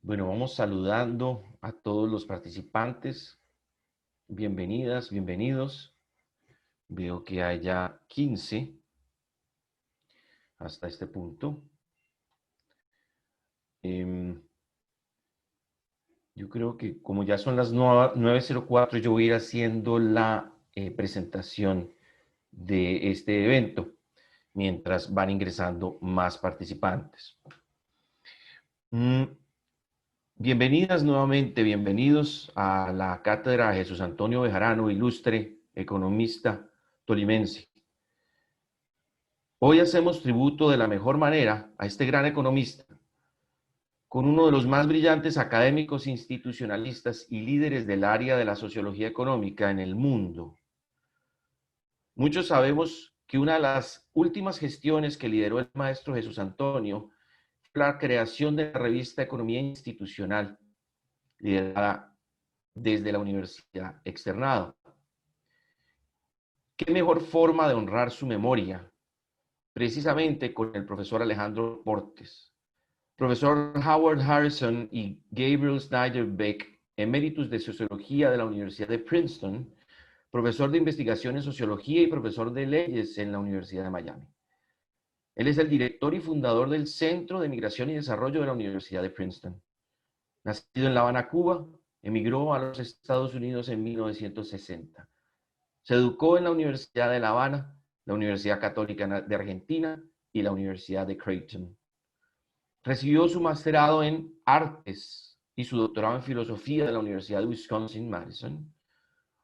Bueno, vamos saludando a todos los participantes. Bienvenidas, bienvenidos. Veo que hay ya 15 hasta este punto. Yo creo que como ya son las 9:04, yo voy a ir haciendo la presentación de este evento mientras van ingresando más participantes. Bienvenidas nuevamente, bienvenidos a la cátedra Jesús Antonio Bejarano, ilustre economista tolimense. Hoy hacemos tributo de la mejor manera a este gran economista, con uno de los más brillantes académicos institucionalistas y líderes del área de la sociología económica en el mundo. Muchos sabemos que una de las últimas gestiones que lideró el maestro Jesús Antonio fue la creación de la revista Economía Institucional, liderada desde la Universidad Externado. ¿Qué mejor forma de honrar su memoria? Precisamente con el profesor Alejandro Portes. Profesor Howard Harrison y Gabriel Snyder Beck, eméritus de Sociología de la Universidad de Princeton, profesor de investigación en Sociología y profesor de Leyes en la Universidad de Miami. Él es el director y fundador del Centro de Migración y Desarrollo de la Universidad de Princeton. Nacido en La Habana, Cuba, emigró a los Estados Unidos en 1960. Se educó en la Universidad de La Habana, la Universidad Católica de Argentina y la Universidad de Creighton. Recibió su masterado en Artes y su doctorado en Filosofía de la Universidad de Wisconsin-Madison.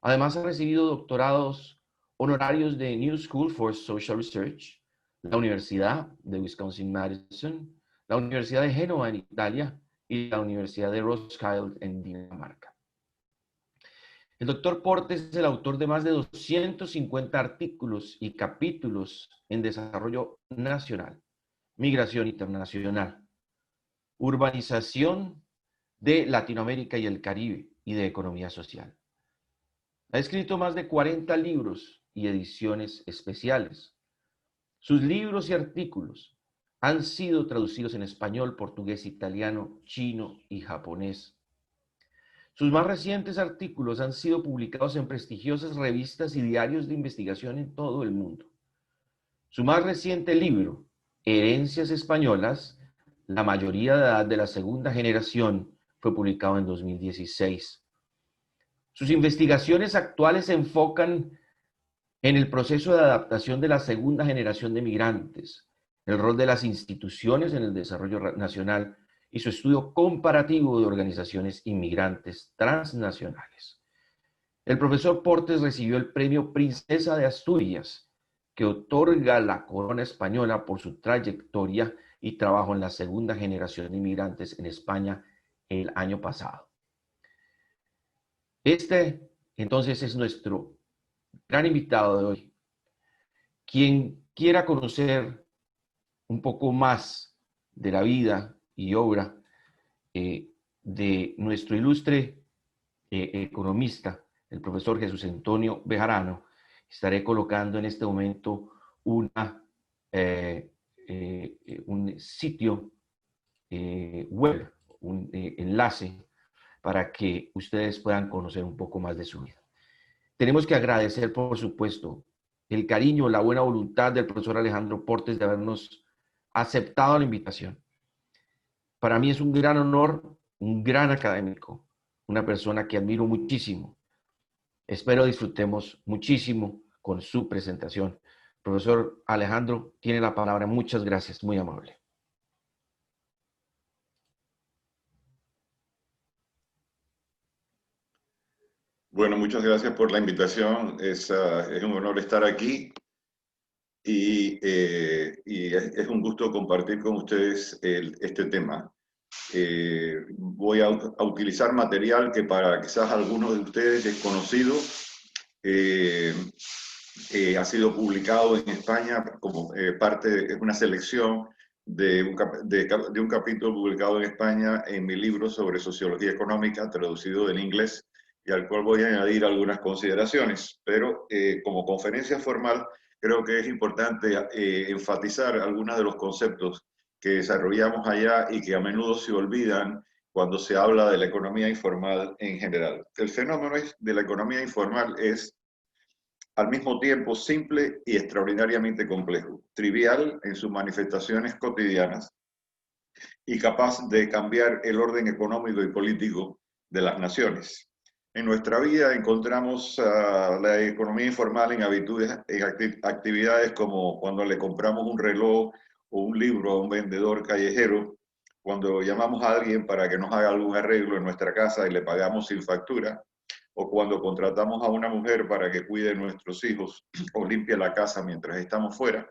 Además, ha recibido doctorados honorarios de New School for Social Research, la Universidad de Wisconsin-Madison, la Universidad de Génova en Italia y la Universidad de Roskilde en Dinamarca. El doctor Portes es el autor de más de 250 artículos y capítulos en desarrollo nacional, migración internacional, urbanización de Latinoamérica y el Caribe y de economía social. Ha escrito más de 40 libros y ediciones especiales. Sus libros y artículos han sido traducidos en español, portugués, italiano, chino y japonés. Sus más recientes artículos han sido publicados en prestigiosas revistas y diarios de investigación en todo el mundo. Su más reciente libro, Herencias Españolas, la mayoría de edad de la segunda generación, fue publicado en 2016. Sus investigaciones actuales se enfocan en el proceso de adaptación de la segunda generación de migrantes, el rol de las instituciones en el desarrollo nacional y su estudio comparativo de organizaciones inmigrantes transnacionales. El profesor Portes recibió el premio Princesa de Asturias, que otorga la corona española por su trayectoria y trabajo en la segunda generación de inmigrantes en España el año pasado. Este, entonces, es nuestro gran invitado de hoy. Quien quiera conocer un poco más de la vida y obra de nuestro ilustre economista, el profesor Jesús Antonio Bejarano, estaré colocando en este momento un sitio web, un enlace para que ustedes puedan conocer un poco más de su vida. Tenemos que agradecer, por supuesto, el cariño, la buena voluntad del profesor Alejandro Portes de habernos aceptado la invitación. Para mí es un gran honor, un gran académico, una persona que admiro muchísimo. Espero disfrutemos muchísimo con su presentación. Profesor Alejandro, tiene la palabra. Muchas gracias, muy amable. Bueno, muchas gracias por la invitación. Es un honor estar aquí y es un gusto compartir con ustedes este tema. Voy a utilizar material que para quizás algunos de ustedes es conocido. Ha sido publicado en España como parte, es una selección de un capítulo publicado en España en mi libro sobre sociología económica, traducido del inglés, y al cual voy a añadir algunas consideraciones. Pero como conferencia formal, creo que es importante enfatizar algunos de los conceptos que desarrollamos allá y que a menudo se olvidan cuando se habla de la economía informal en general. El fenómeno de la economía informal es al mismo tiempo simple y extraordinariamente complejo, trivial en sus manifestaciones cotidianas y capaz de cambiar el orden económico y político de las naciones. En nuestra vida encontramos la economía informal en actividades como cuando le compramos un reloj o un libro a un vendedor callejero, cuando llamamos a alguien para que nos haga algún arreglo en nuestra casa y le pagamos sin factura, o cuando contratamos a una mujer para que cuide nuestros hijos o limpie la casa mientras estamos fuera.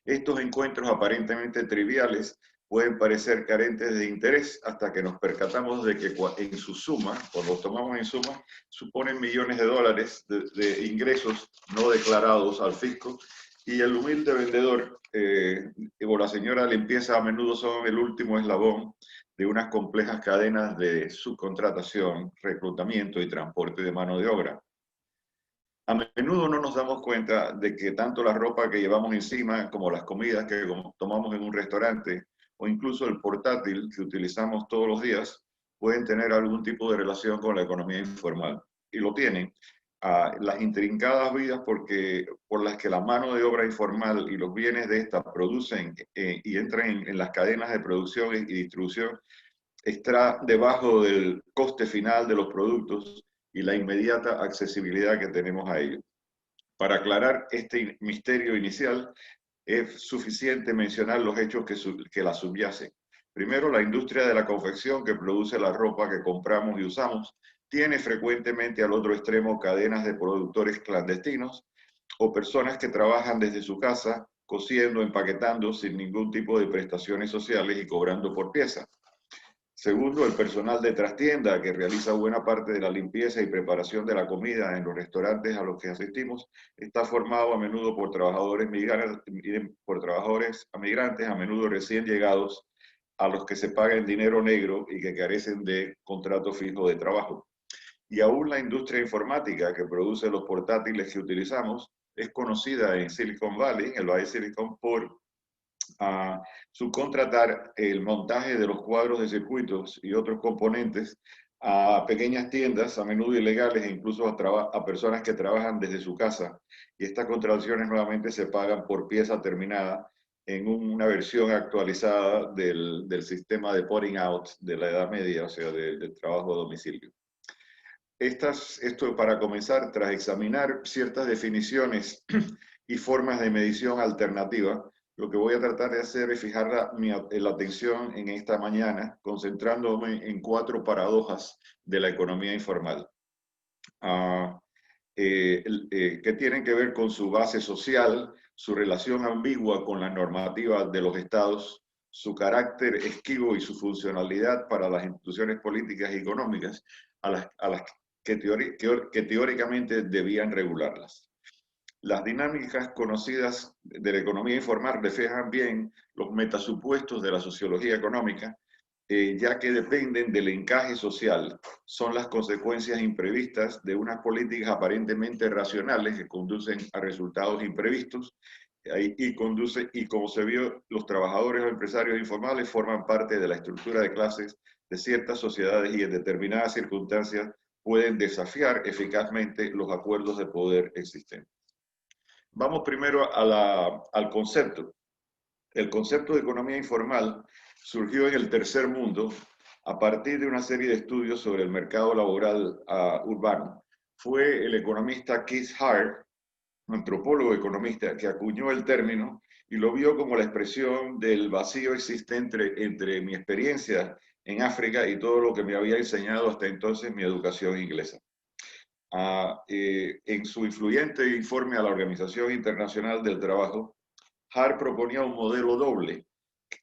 Estos encuentros aparentemente triviales pueden parecer carentes de interés hasta que nos percatamos de que en su suma, cuando los tomamos en suma, suponen millones de dólares de ingresos no declarados al fisco, y el humilde vendedor o la señora limpieza a menudo son el último eslabón de unas complejas cadenas de subcontratación, reclutamiento y transporte de mano de obra. A menudo no nos damos cuenta de que tanto la ropa que llevamos encima, como las comidas que tomamos en un restaurante, o incluso el portátil que utilizamos todos los días, pueden tener algún tipo de relación con la economía informal. Y lo tienen. Las intrincadas vidas por las que la mano de obra informal y los bienes de esta producen y entran en las cadenas de producción y distribución, está debajo del coste final de los productos y la inmediata accesibilidad que tenemos a ellos. Para aclarar este misterio inicial, es suficiente mencionar los hechos que la subyacen. Primero, la industria de la confección que produce la ropa que compramos y usamos tiene frecuentemente al otro extremo cadenas de productores clandestinos o personas que trabajan desde su casa cosiendo, empaquetando sin ningún tipo de prestaciones sociales y cobrando por pieza. Segundo, el personal de trastienda que realiza buena parte de la limpieza y preparación de la comida en los restaurantes a los que asistimos está formado a menudo por trabajadores migrantes, a menudo recién llegados, a los que se paga en dinero negro y que carecen de contrato fijo de trabajo. Y aún la industria informática que produce los portátiles que utilizamos es conocida en Silicon Valley, en el Valle de Silicon, por a subcontratar el montaje de los cuadros de circuitos y otros componentes a pequeñas tiendas, a menudo ilegales, e incluso a personas que trabajan desde su casa. Y estas contrataciones nuevamente se pagan por pieza terminada en una versión actualizada del sistema de potting out de la Edad Media, o sea, del trabajo a domicilio. Esto para comenzar, tras examinar ciertas definiciones y formas de medición alternativa, lo que voy a tratar de hacer es fijar la atención en esta mañana, concentrándome en 4 paradojas de la economía informal, que tienen que ver con su base social, su relación ambigua con la normativa de los estados, su carácter esquivo y su funcionalidad para las instituciones políticas y económicas a las que teóricamente debían regularlas. Las dinámicas conocidas de la economía informal reflejan bien los metasupuestos de la sociología económica, ya que dependen del encaje social, son las consecuencias imprevistas de unas políticas aparentemente racionales que conducen a resultados imprevistos, y como se vio, los trabajadores o empresarios informales forman parte de la estructura de clases de ciertas sociedades y en determinadas circunstancias pueden desafiar eficazmente los acuerdos de poder existentes. Vamos primero al concepto. El concepto de economía informal surgió en el tercer mundo a partir de una serie de estudios sobre el mercado laboral urbano. Fue el economista Keith Hart, un antropólogo economista, que acuñó el término y lo vio como la expresión del vacío existente entre mi experiencia en África y todo lo que me había enseñado hasta entonces mi educación inglesa. En su influyente informe a la Organización Internacional del Trabajo, Hart proponía un modelo doble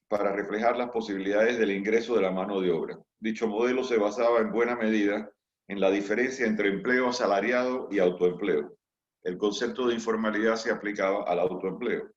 para reflejar las posibilidades del ingreso de la mano de obra. Dicho modelo se basaba en buena medida en la diferencia entre empleo asalariado y autoempleo. El concepto de informalidad se aplicaba al autoempleo.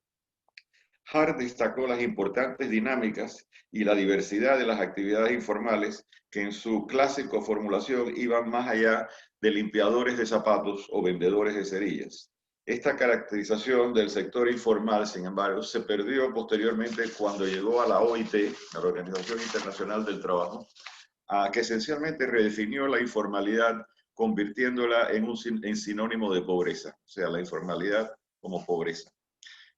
Hart destacó las importantes dinámicas y la diversidad de las actividades informales que en su clásica formulación iban más allá de limpiadores de zapatos o vendedores de cerillas. Esta caracterización del sector informal, sin embargo, se perdió posteriormente cuando llegó a la OIT, a la Organización Internacional del Trabajo, que esencialmente redefinió la informalidad convirtiéndola en sinónimo de pobreza, o sea, la informalidad como pobreza.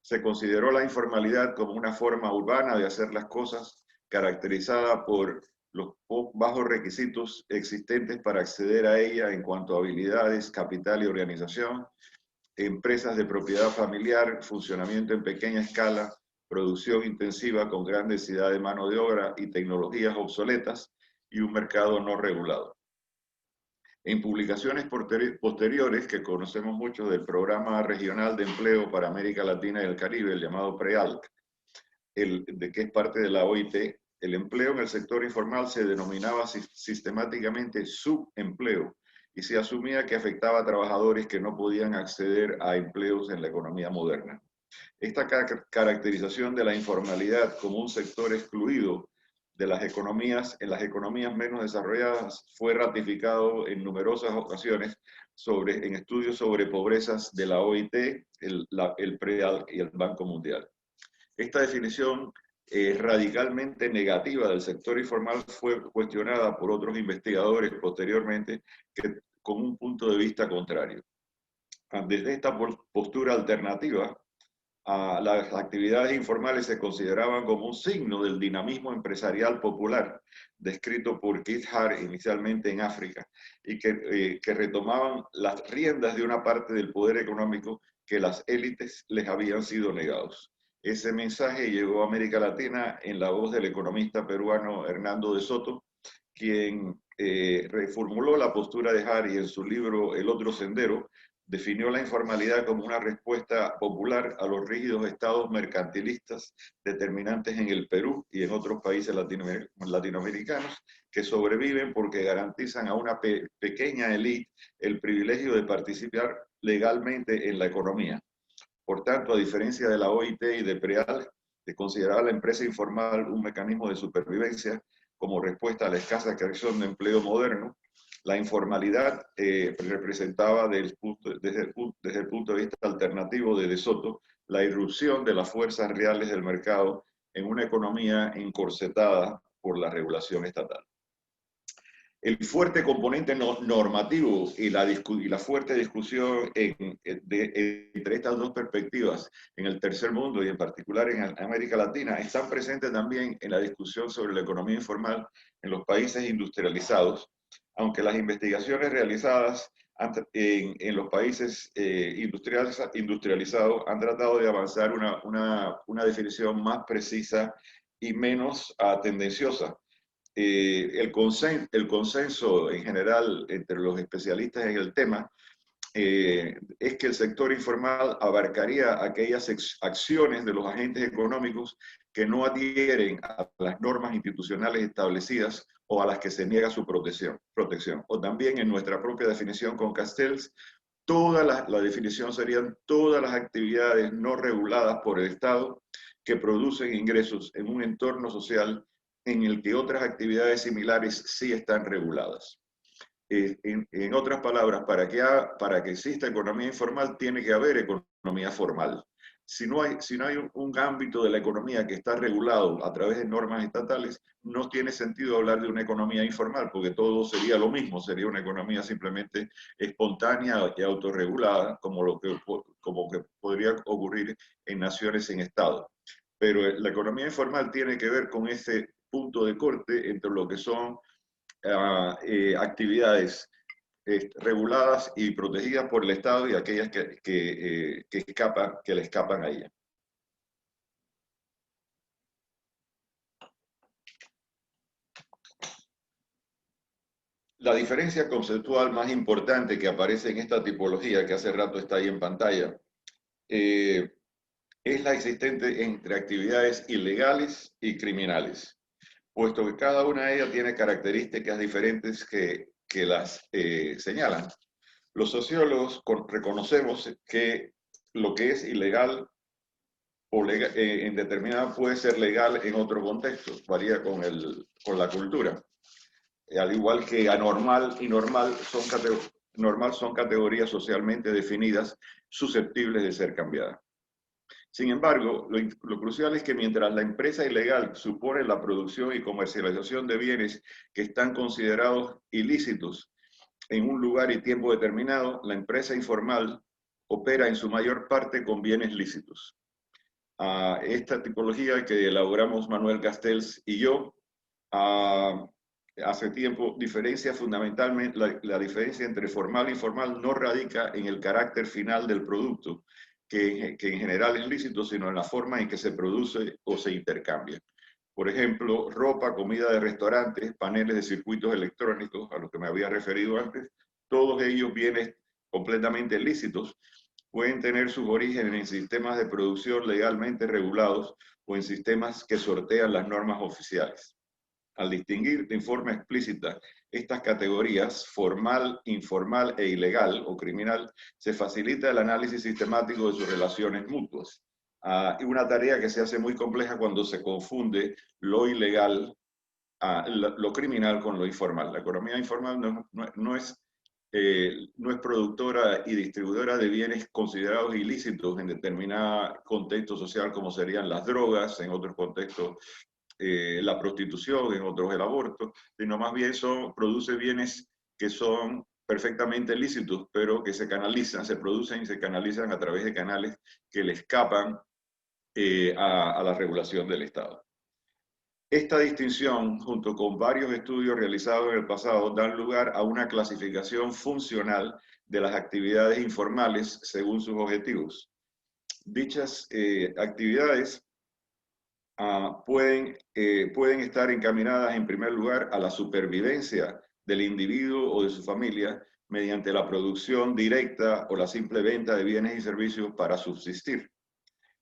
Se consideró la informalidad como una forma urbana de hacer las cosas, caracterizada por los bajos requisitos existentes para acceder a ella en cuanto a habilidades, capital y organización, empresas de propiedad familiar, funcionamiento en pequeña escala, producción intensiva con gran densidad de mano de obra y tecnologías obsoletas, y un mercado no regulado. En publicaciones posteriores, que conocemos mucho del Programa Regional de Empleo para América Latina y el Caribe, el llamado PREALC, que es parte de la OIT, el empleo en el sector informal se denominaba sistemáticamente subempleo y se asumía que afectaba a trabajadores que no podían acceder a empleos en la economía moderna. Esta caracterización de la informalidad como un sector excluido de las economías, en las economías menos desarrolladas, fue ratificado en numerosas ocasiones en estudios sobre pobrezas de la OIT, el PREALC y el Banco Mundial. Esta definición radicalmente negativa del sector informal fue cuestionada por otros investigadores posteriormente con un punto de vista contrario. Desde esta postura alternativa, las actividades informales se consideraban como un signo del dinamismo empresarial popular, descrito por Keith Hart inicialmente en África, y que retomaban las riendas de una parte del poder económico que las élites les habían sido negados. Ese mensaje llegó a América Latina en la voz del economista peruano Hernando de Soto, quien reformuló la postura de Hart y en su libro El otro sendero, definió la informalidad como una respuesta popular a los rígidos estados mercantilistas determinantes en el Perú y en otros países latinoamericanos que sobreviven porque garantizan a una pequeña élite el privilegio de participar legalmente en la economía. Por tanto, a diferencia de la OIT y de PREALC, de considerar a la empresa informal un mecanismo de supervivencia como respuesta a la escasa creación de empleo moderno, la informalidad representaba desde el punto de vista alternativo de Soto la irrupción de las fuerzas reales del mercado en una economía encorsetada por la regulación estatal. El fuerte componente normativo y la fuerte discusión entre estas dos perspectivas en el tercer mundo y en particular en América Latina están presentes también en la discusión sobre la economía informal en los países industrializados, aunque las investigaciones realizadas en los países industrializados han tratado de avanzar una definición más precisa y menos tendenciosa. El consenso en general entre los especialistas en el tema es que el sector informal abarcaría aquellas acciones de los agentes económicos que no adhieren a las normas institucionales establecidas o a las que se niega su protección. O también en nuestra propia definición con Castells, la definición serían todas las actividades no reguladas por el Estado que producen ingresos en un entorno social en el que otras actividades similares sí están reguladas. En otras palabras, para que exista economía informal tiene que haber economía formal. si no hay un ámbito de la economía que está regulado a través de normas estatales, no tiene sentido hablar de una economía informal, porque todo sería lo mismo, sería una economía simplemente espontánea y autorregulada, como que podría ocurrir en naciones sin Estado. Pero la economía informal tiene que ver con ese punto de corte entre lo que son actividades reguladas y protegidas por el Estado y aquellas que le escapan a ella. La diferencia conceptual más importante que aparece en esta tipología, que hace rato está ahí en pantalla, es la existente entre actividades ilegales y criminales, puesto que cada una de ellas tiene características diferentes que las señalan. Los sociólogos reconocemos que lo que es ilegal o legal, en determinada puede ser legal en otro contexto, varía con la cultura. Al igual que anormal y normal son categorías socialmente definidas susceptibles de ser cambiadas. Sin embargo, lo crucial es que mientras la empresa ilegal supone la producción y comercialización de bienes que están considerados ilícitos en un lugar y tiempo determinado, la empresa informal opera en su mayor parte con bienes lícitos. Esta tipología que elaboramos Manuel Castells y yo hace tiempo diferencia fundamentalmente, la diferencia entre formal e informal no radica en el carácter final del producto, que en general es lícito, sino en la forma en que se produce o se intercambia. Por ejemplo, ropa, comida de restaurantes, paneles de circuitos electrónicos, a los que me había referido antes, todos ellos bienes completamente lícitos, pueden tener sus orígenes en sistemas de producción legalmente regulados o en sistemas que sortean las normas oficiales. Al distinguir de forma explícita estas categorías, formal, informal e ilegal o criminal, se facilita el análisis sistemático de sus relaciones mutuas. Y una tarea que se hace muy compleja cuando se confunde lo ilegal, lo criminal con lo informal. La economía informal no es productora y distribuidora de bienes considerados ilícitos en determinado contexto social, como serían las drogas, en otros contextos la prostitución, en otros el aborto, sino más bien produce bienes que son perfectamente lícitos, pero que se producen y se canalizan a través de canales que le escapan a la regulación del Estado. Esta distinción, junto con varios estudios realizados en el pasado, dan lugar a una clasificación funcional de las actividades informales según sus objetivos. Dichas actividades pueden estar encaminadas en primer lugar a la supervivencia del individuo o de su familia mediante la producción directa o la simple venta de bienes y servicios para subsistir.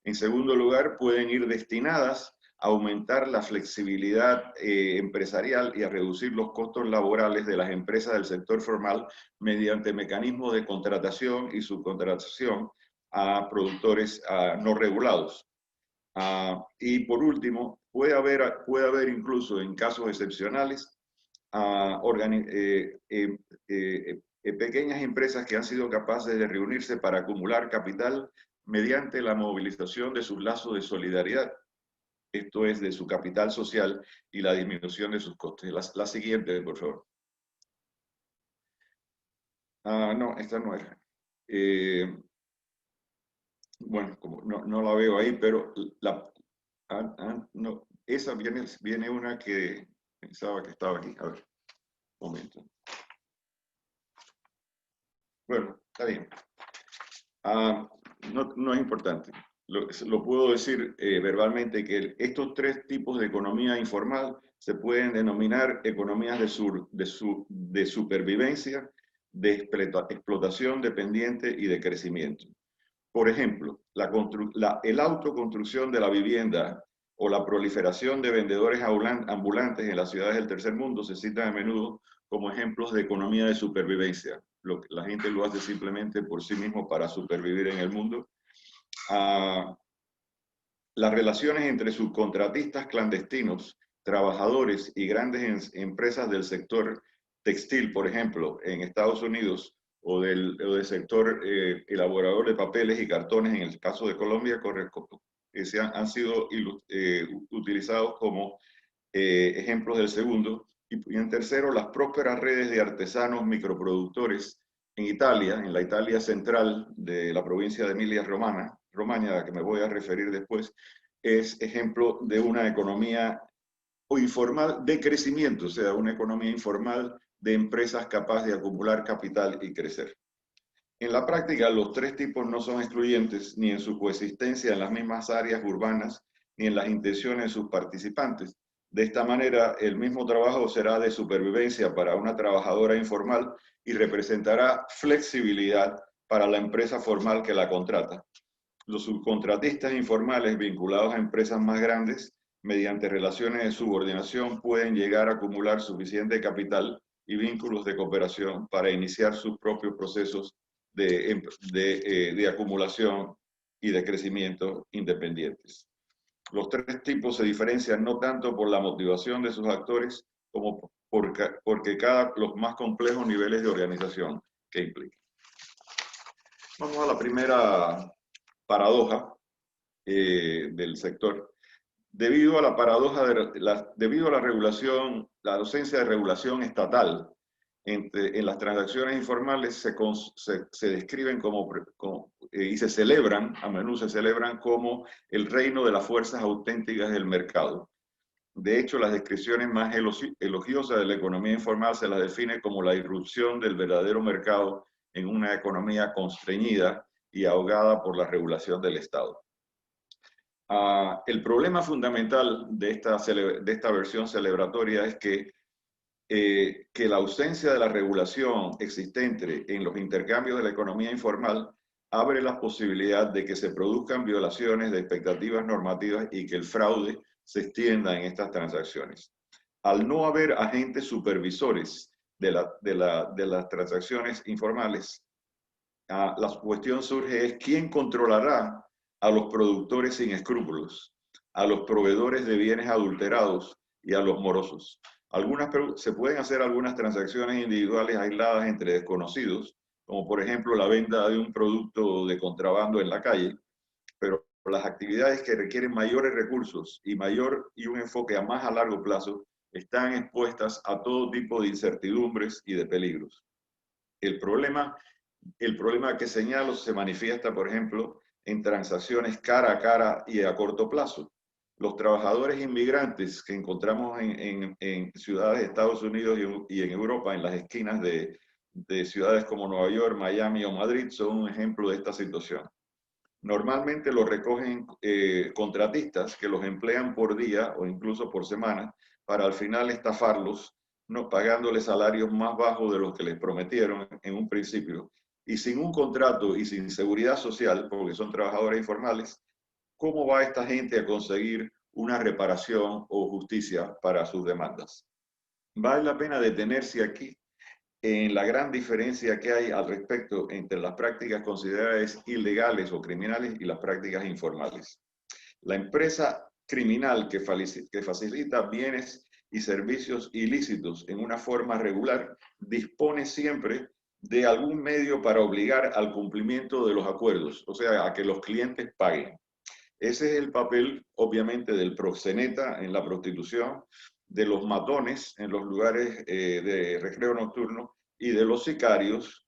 En segundo lugar, pueden ir destinadas a aumentar la flexibilidad empresarial y a reducir los costos laborales de las empresas del sector formal mediante mecanismos de contratación y subcontratación a productores no regulados. Y por último, puede haber incluso en casos excepcionales pequeñas empresas que han sido capaces de reunirse para acumular capital mediante la movilización de sus lazos de solidaridad, esto es, de su capital social y la disminución de sus costes. La siguiente, por favor. No, esta no era. Bueno, como no la veo ahí, pero no, esa viene una que pensaba que estaba aquí. A ver, un momento. Bueno, está bien. No es importante. Lo puedo decir verbalmente que estos tres tipos de economía informal se pueden denominar economías de supervivencia, de explotación dependiente y de crecimiento. Por ejemplo, la autoconstrucción de la vivienda o la proliferación de vendedores ambulantes en las ciudades del tercer mundo se citan a menudo como ejemplos de economía de supervivencia. La gente lo hace simplemente por sí mismo para supervivir en el mundo. Las relaciones entre subcontratistas clandestinos, trabajadores y grandes empresas del sector textil, por ejemplo, en Estados Unidos, o del sector elaborador de papeles y cartones, en el caso de Colombia, han sido utilizados como ejemplos del segundo. Y en tercero, las prósperas redes de artesanos microproductores en Italia, en la Italia central de la provincia de Emilia-Romagna, a la que me voy a referir después, es ejemplo de una economía informal de crecimiento, o sea, una economía informal de empresas capaces de acumular capital y crecer. En la práctica, los tres tipos no son excluyentes ni en su coexistencia en las mismas áreas urbanas ni en las intenciones de sus participantes. De esta manera, el mismo trabajo será de supervivencia para una trabajadora informal y representará flexibilidad para la empresa formal que la contrata. Los subcontratistas informales vinculados a empresas más grandes, mediante relaciones de subordinación, pueden llegar a acumular suficiente capital y vínculos de cooperación para iniciar sus propios procesos de acumulación y de crecimiento independientes. Los tres tipos se diferencian no tanto por la motivación de sus actores como porque los más complejos niveles de organización que implican. Vamos a la primera paradoja del sector. Debido a la paradoja debido a la regulación, la ausencia de regulación estatal en las transacciones informales se describen y se celebran, a menudo se celebran como el reino de las fuerzas auténticas del mercado. De hecho, las descripciones más elogiosas de la economía informal se las define como la irrupción del verdadero mercado en una economía constreñida y ahogada por la regulación del Estado. El problema fundamental de esta versión celebratoria es que la ausencia de la regulación existente en los intercambios de la economía informal abre la posibilidad de que se produzcan violaciones de expectativas normativas y que el fraude se extienda en estas transacciones. Al no haber agentes supervisores de las transacciones informales, la cuestión surge es quién controlará a los productores sin escrúpulos, a los proveedores de bienes adulterados y a los morosos. Se pueden hacer algunas transacciones individuales aisladas entre desconocidos, como por ejemplo la venta de un producto de contrabando en la calle, pero las actividades que requieren mayores recursos y un enfoque más a largo plazo están expuestas a todo tipo de incertidumbres y de peligros. El problema que señalo se manifiesta, por ejemplo, en transacciones cara a cara y a corto plazo. Los trabajadores inmigrantes que encontramos en ciudades de Estados Unidos y en Europa, en las esquinas de ciudades como Nueva York, Miami o Madrid, son un ejemplo de esta situación. Normalmente los recogen contratistas que los emplean por día o incluso por semana para al final estafarlos, no pagándoles salarios más bajos de los que les prometieron en un principio. Y sin un contrato y sin seguridad social, porque son trabajadores informales, ¿cómo va esta gente a conseguir una reparación o justicia para sus demandas? Vale la pena detenerse aquí en la gran diferencia que hay al respecto entre las prácticas consideradas ilegales o criminales y las prácticas informales. La empresa criminal que facilita bienes y servicios ilícitos en una forma regular dispone siempre de algún medio para obligar al cumplimiento de los acuerdos, o sea, a que los clientes paguen. Ese es el papel, obviamente, del proxeneta en la prostitución, de los matones en los lugares de recreo nocturno y de los sicarios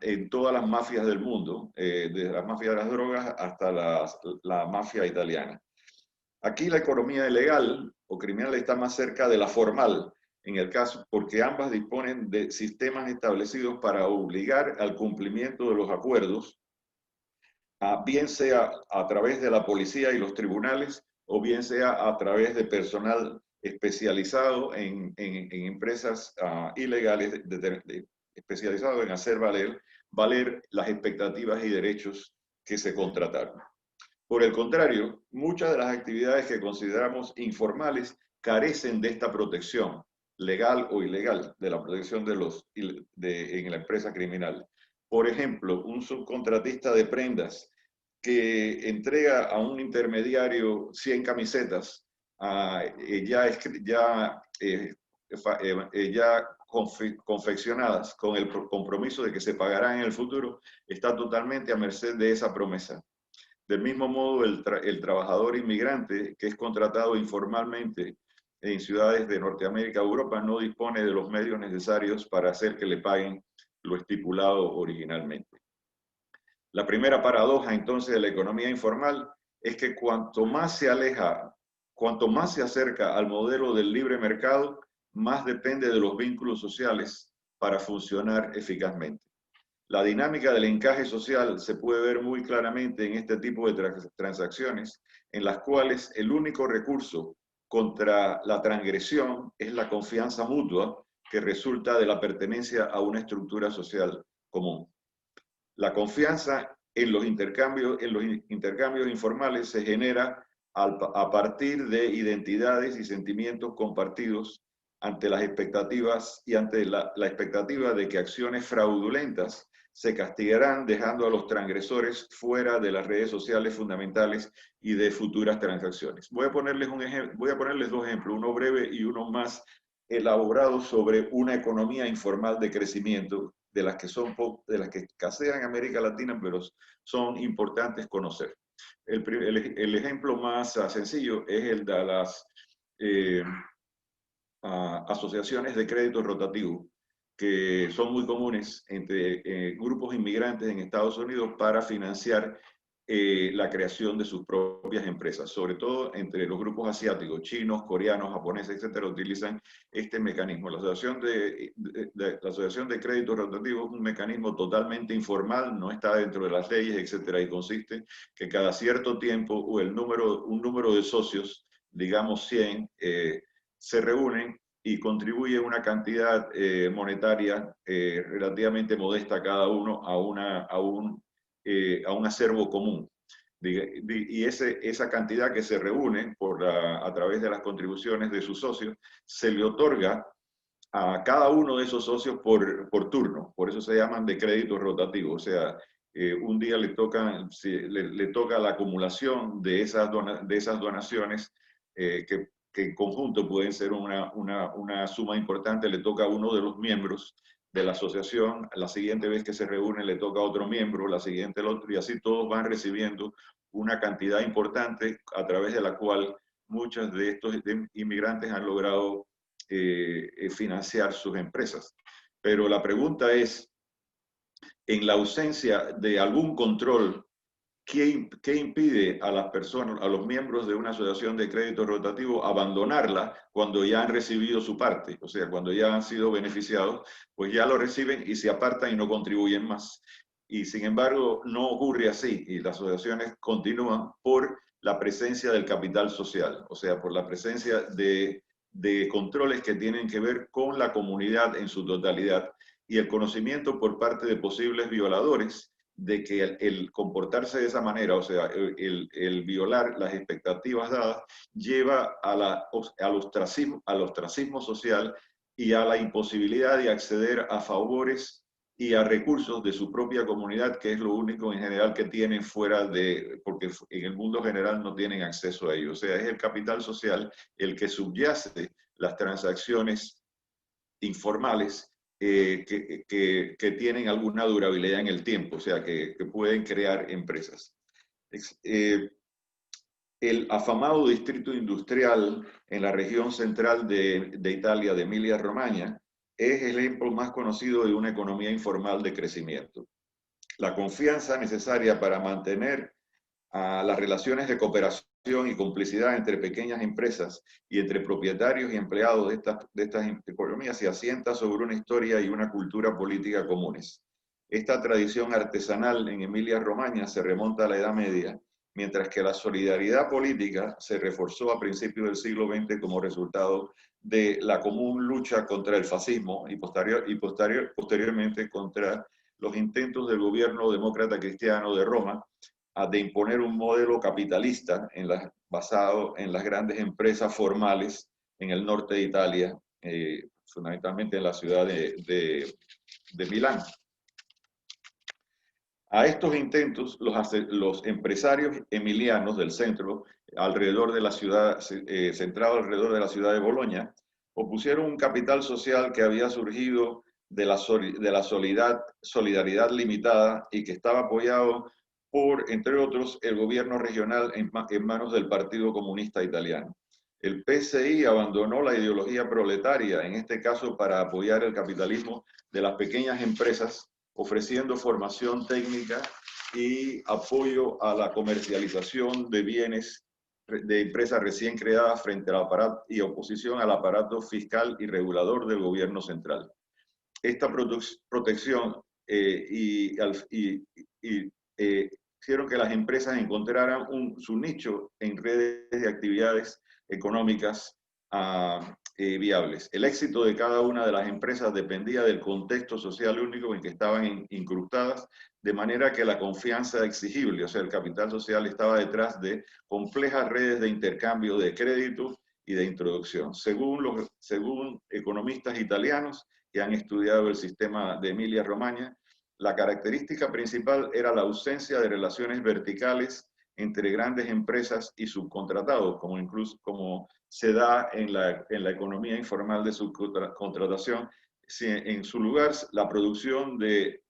en todas las mafias del mundo, desde la mafia de las drogas hasta la mafia italiana. Aquí la economía ilegal o criminal está más cerca de la formal, en el caso, porque ambas disponen de sistemas establecidos para obligar al cumplimiento de los acuerdos, bien sea a través de la policía y los tribunales, o bien sea a través de personal especializado en empresas ilegales, especializado en hacer valer las expectativas y derechos que se contrataron. Por el contrario, muchas de las actividades que consideramos informales carecen de esta protección, legal o ilegal, de la protección en la empresa criminal. Por ejemplo, un subcontratista de prendas que entrega a un intermediario 100 camisetas, ya confeccionadas con el compromiso de que se pagarán en el futuro, está totalmente a merced de esa promesa. Del mismo modo, el trabajador inmigrante que es contratado informalmente en ciudades de Norteamérica o Europa no dispone de los medios necesarios para hacer que le paguen lo estipulado originalmente. La primera paradoja entonces de la economía informal es que cuanto más se aleja, cuanto más se acerca al modelo del libre mercado, más depende de los vínculos sociales para funcionar eficazmente. La dinámica del encaje social se puede ver muy claramente en este tipo de transacciones, en las cuales el único recurso contra la transgresión es la confianza mutua que resulta de la pertenencia a una estructura social común. La confianza en los intercambios informales se genera a partir de identidades y sentimientos compartidos ante las expectativas y ante la expectativa de que acciones fraudulentas se castigarán dejando a los transgresores fuera de las redes sociales fundamentales y de futuras transacciones. Voy a ponerles dos ejemplos, uno breve y uno más elaborado sobre una economía informal de crecimiento, de las que escasean en América Latina, pero son importantes conocer. El ejemplo más sencillo es el de las asociaciones de crédito rotativo, que son muy comunes entre grupos inmigrantes en Estados Unidos para financiar la creación de sus propias empresas, sobre todo entre los grupos asiáticos, chinos, coreanos, japoneses, etcétera, utilizan este mecanismo. La asociación de crédito rotativo es un mecanismo totalmente informal, no está dentro de las leyes, etcétera, y consiste que cada cierto tiempo un número de socios, digamos 100, se reúnen y contribuyen una cantidad monetaria relativamente modesta cada uno a un acervo común. Y esa cantidad que se reúne a través de las contribuciones de sus socios se le otorga a cada uno de esos socios por turno. Por eso se llaman de crédito rotativo. O sea, un día le toca la acumulación de esas donaciones que en conjunto pueden ser una suma importante, le toca a uno de los miembros de la asociación, la siguiente vez que se reúne le toca a otro miembro, la siguiente el otro, y así todos van recibiendo una cantidad importante a través de la cual muchos de estos inmigrantes han logrado financiar sus empresas. Pero la pregunta es, en la ausencia de algún control, ¿qué impide a las personas, a los miembros de una asociación de crédito rotativo abandomnarla cuando ya han recibido su parte? O sea, cuando ya han sido beneficiados, pues ya lo reciben y se apartan y no contribuyen más. Y sin embargo, no ocurre así y las asociaciones continúan por la presencia del capital social, o sea, por la presencia de controles que tienen que ver con la comunidad en su totalidad y el conocimiento por parte de posibles violadores de que el comportarse de esa manera, o sea, el violar las expectativas dadas, lleva al ostracismo social y a la imposibilidad de acceder a favores y a recursos de su propia comunidad, que es lo único en general que tienen porque en el mundo general no tienen acceso a ello. O sea, es el capital social el que subyace las transacciones informales que tienen alguna durabilidad en el tiempo, o sea, que pueden crear empresas. El afamado distrito industrial en la región central de Italia, de Emilia-Romagna, es el ejemplo más conocido de una economía informal de crecimiento. La confianza necesaria para mantener las relaciones de cooperación y complicidad entre pequeñas empresas y entre propietarios y empleados de estas economías se asienta sobre una historia y una cultura política comunes. Esta tradición artesanal en Emilia-Romagna se remonta a la Edad Media, mientras que la solidaridad política se reforzó a principios del siglo XX como resultado de la común lucha contra el fascismo y posteriormente contra los intentos del gobierno demócrata cristiano de Roma de imponer un modelo capitalista basado en las grandes empresas formales en el norte de Italia, fundamentalmente en la ciudad de Milán. A estos intentos, los empresarios emilianos del centro, alrededor de la ciudad, centrado alrededor de la ciudad de Bolonia, opusieron un capital social que había surgido de la solidaridad limitada y que estaba apoyado por, entre otros, el gobierno regional en manos del Partido Comunista Italiano. El PCI abandonó la ideología proletaria, en este caso para apoyar el capitalismo de las pequeñas empresas, ofreciendo formación técnica y apoyo a la comercialización de bienes de empresas recién creadas frente al aparato y oposición al aparato fiscal y regulador del gobierno central. Esta protección hicieron que las empresas encontraran su nicho en redes de actividades económicas viables. El éxito de cada una de las empresas dependía del contexto social único en que estaban incrustadas, de manera que la confianza exigible, o sea, el capital social estaba detrás de complejas redes de intercambio de créditos y de introducción. Según economistas italianos que han estudiado el sistema de Emilia-Romagna, la característica principal era la ausencia de relaciones verticales entre grandes empresas y subcontratados, como se da en la economía informal de subcontratación. En su lugar, la producción de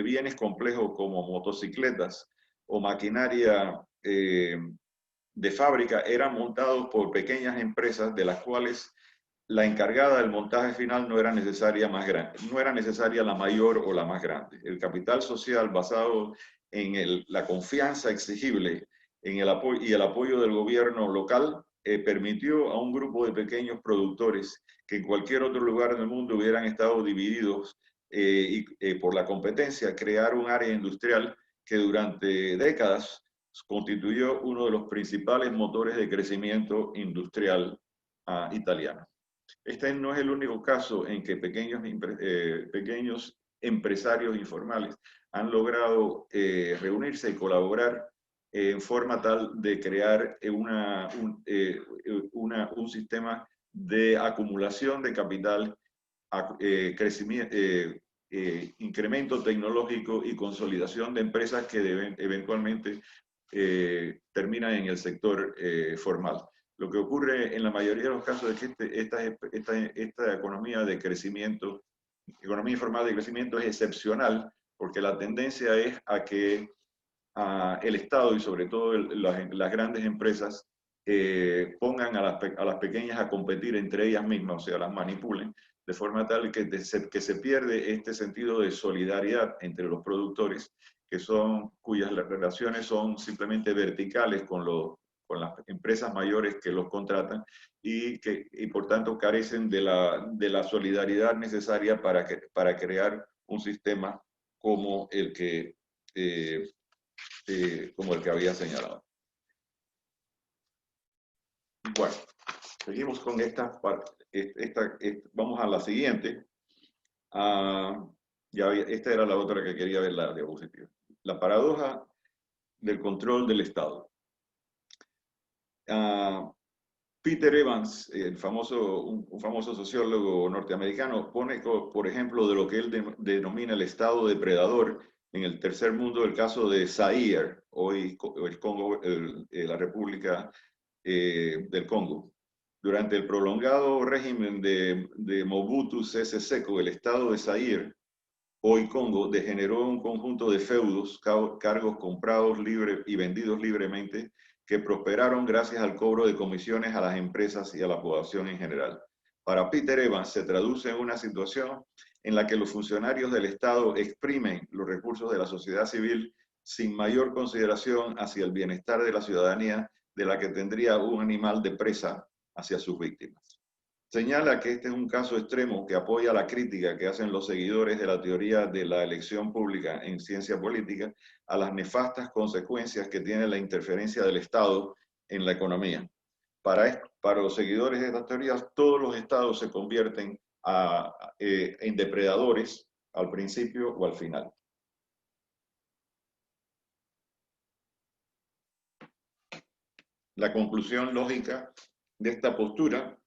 bienes complejos como motocicletas o maquinaria de fábrica eran montados por pequeñas empresas de las cuales la encargada del montaje final no era necesaria la mayor o la más grande. El capital social basado en la confianza exigible y el apoyo del gobierno local permitió a un grupo de pequeños productores que en cualquier otro lugar del mundo hubieran estado divididos por la competencia, crear un área industrial que durante décadas constituyó uno de los principales motores de crecimiento industrial italiano. Este no es el único caso en que pequeños empresarios informales han logrado reunirse y colaborar en forma tal de crear un sistema de acumulación de capital, incremento tecnológico y consolidación de empresas que eventualmente terminan en el sector formal. Lo que ocurre en la mayoría de los casos es que esta economía de crecimiento, economía informal de crecimiento, es excepcional, porque la tendencia es a que el Estado y sobre todo las grandes empresas pongan a las pequeñas a competir entre ellas mismas, o sea, las manipulen, de forma tal que se pierde este sentido de solidaridad entre los productores, cuyas relaciones son simplemente verticales con las empresas mayores que los contratan y por tanto carecen de la solidaridad necesaria para crear un sistema como el que había señalado. Bueno, seguimos con esta parte. Vamos a la siguiente. Esta era la otra que quería ver, la diapositiva. La paradoja del control del Estado. Peter Evans, un famoso sociólogo norteamericano, pone, por ejemplo, de lo que él denomina el Estado depredador en el tercer mundo, el caso de Zaire, hoy el Congo, la República del Congo. Durante el prolongado régimen de Mobutu Sese Seko, el Estado de Zaire, hoy Congo, degeneró un conjunto de feudos, cargos comprados y vendidos libremente, que prosperaron gracias al cobro de comisiones a las empresas y a la población en general. Para Peter Evans se traduce en una situación en la que los funcionarios del Estado exprimen los recursos de la sociedad civil sin mayor consideración hacia el bienestar de la ciudadanía de la que tendría un animal de presa hacia sus víctimas. Señala que este es un caso extremo que apoya la crítica que hacen los seguidores de la teoría de la elección pública en ciencia política a las nefastas consecuencias que tiene la interferencia del Estado en la economía. Para los seguidores de estas teorías, todos los estados se convierten en depredadores al principio o al final. La conclusión lógica de esta postura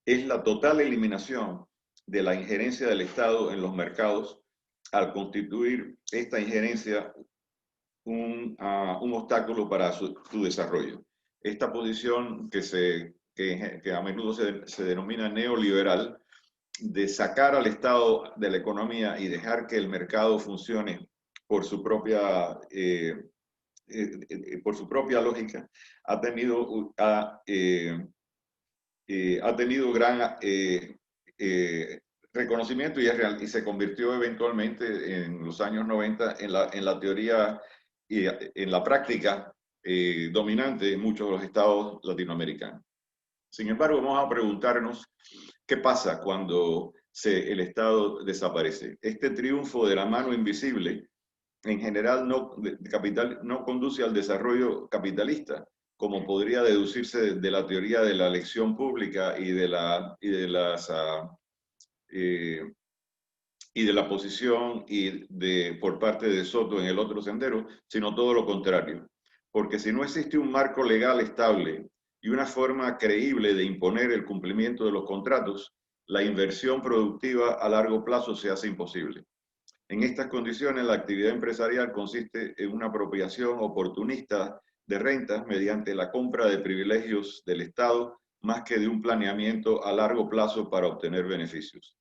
es la total eliminación de la injerencia del Estado en los mercados al constituir esta injerencia un obstáculo para su desarrollo. Esta posición que se que a menudo se denomina neoliberal, de sacar al Estado de la economía y dejar que el mercado funcione por su propia, por su propia lógica, ha tenido gran reconocimiento y se convirtió eventualmente en los años 90 en la teoría y en la práctica dominante en muchos de los estados latinoamericanos. Sin embargo, vamos a preguntarnos qué pasa cuando el Estado desaparece. Este triunfo de la mano invisible en general no conduce al desarrollo capitalista, como podría deducirse de la teoría de la elección pública y de la posición por parte de Soto en el otro sendero, sino todo lo contrario. Porque si no existe un marco legal estable y una forma creíble de imponer el cumplimiento de los contratos, la inversión productiva a largo plazo se hace imposible. En estas condiciones, la actividad empresarial consiste en una apropiación oportunista de rentas mediante la compra de privilegios del Estado, más que de un planeamiento a largo plazo para obtener beneficios.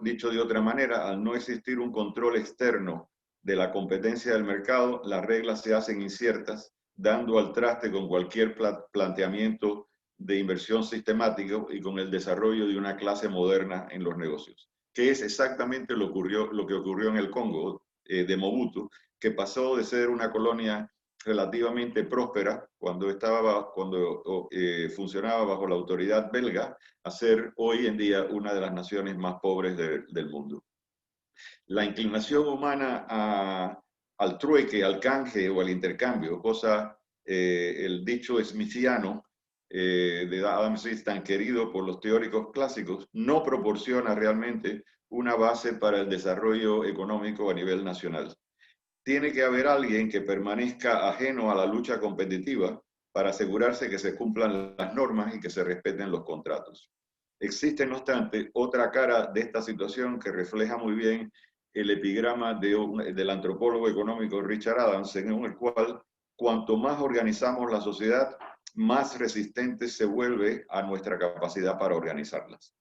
Dicho de otra manera, al no existir un control externo de la competencia del mercado, las reglas se hacen inciertas, dando al traste con cualquier planteamiento de inversión sistemático y con el desarrollo de una clase moderna en los negocios, que es exactamente lo que ocurrió en el Congo de Mobutu, que pasó de ser una colonia relativamente próspera cuando funcionaba bajo la autoridad belga a ser hoy en día una de las naciones más pobres del mundo. La inclinación humana al trueque, al canje o al intercambio, el dicho smithiano de Adam Smith, tan querido por los teóricos clásicos, no proporciona realmente una base para el desarrollo económico a nivel nacional. Tiene que haber alguien que permanezca ajeno a la lucha competitiva para asegurarse que se cumplan las normas y que se respeten los contratos. Existe, no obstante, otra cara de esta situación que refleja muy bien el epigrama del antropólogo económico Richard Adams, según el cual cuanto más organizamos la sociedad, más resistente se vuelve a nuestra capacidad para organizarlas.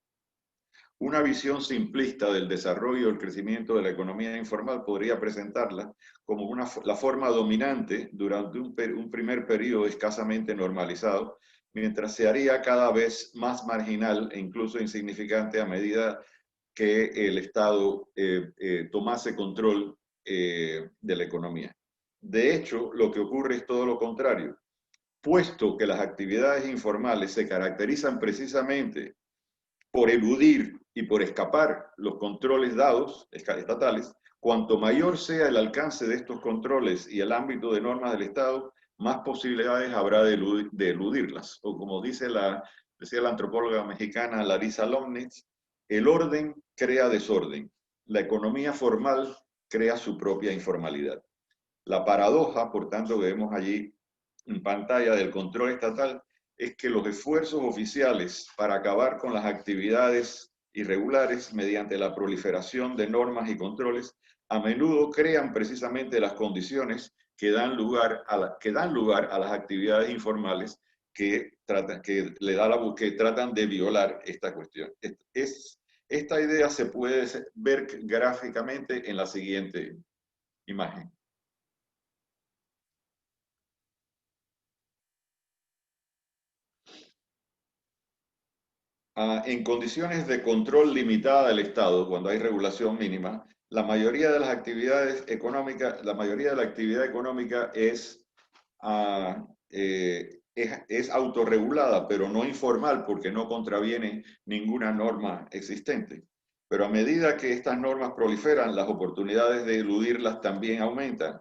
Una visión simplista del desarrollo y el crecimiento de la economía informal podría presentarla como la forma dominante durante un primer periodo escasamente normalizado, mientras se haría cada vez más marginal e incluso insignificante a medida que el Estado tomase control de la economía. De hecho, lo que ocurre es todo lo contrario. Puesto que las actividades informales se caracterizan precisamente por eludir y por escapar los controles dados estatales, cuanto mayor sea el alcance de estos controles y el ámbito de normas del Estado, más posibilidades habrá de eludirlas. O como decía la antropóloga mexicana Larisa Lomnitz, el orden crea desorden. La economía formal crea su propia informalidad. La paradoja, por tanto, que vemos allí en pantalla del control estatal, es que los esfuerzos oficiales para acabar con las actividades irregulares mediante la proliferación de normas y controles a menudo crean precisamente las condiciones que dan lugar a las actividades informales que tratan de violar esta cuestión. Esta idea se puede ver gráficamente en la siguiente imagen. En condiciones de control limitada del Estado, cuando hay regulación mínima, la mayoría de la actividad económica es autorregulada, pero no informal porque no contraviene ninguna norma existente. Pero a medida que estas normas proliferan, las oportunidades de eludirlas también aumentan.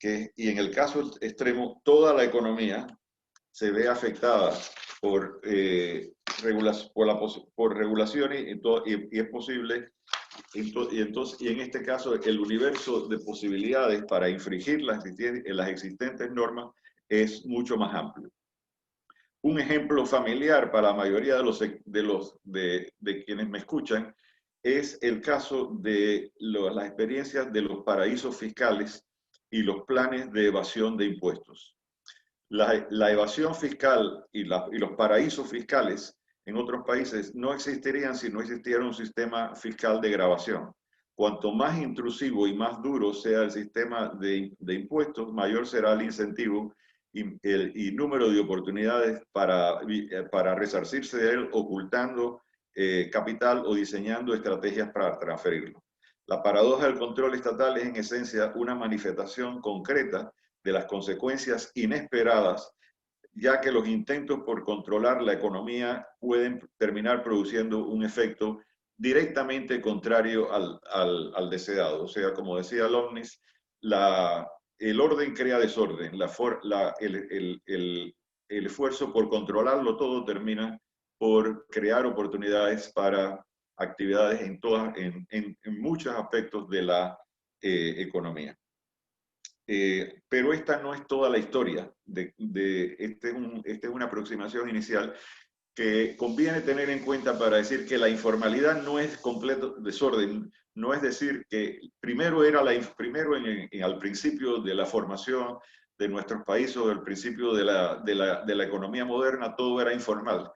Y en el caso extremo, toda la economía se ve afectada por regulaciones y es posible, y en este caso el universo de posibilidades para infringir las existentes normas es mucho más amplio. Un ejemplo familiar para la mayoría de quienes me escuchan es el caso de las experiencias de los paraísos fiscales y los planes de evasión de impuestos. La evasión fiscal y los paraísos fiscales en otros países no existirían si no existiera un sistema fiscal de gravación. Cuanto más intrusivo y más duro sea el sistema de impuestos, mayor será el incentivo y número de oportunidades para resarcirse de él, ocultando capital o diseñando estrategias para transferirlo. La paradoja del control estatal es en esencia una manifestación concreta de las consecuencias inesperadas, ya que los intentos por controlar la economía pueden terminar produciendo un efecto directamente contrario al deseado. O sea, como decía Lomnis, el orden crea desorden, el esfuerzo por controlarlo todo termina por crear oportunidades para actividades en muchos aspectos de la economía. Pero esta no es toda la historia. Esta es una aproximación inicial que conviene tener en cuenta para decir que la informalidad no es completo desorden. No es decir que primero al principio de la formación de nuestros países o del principio de la economía moderna, todo era informal.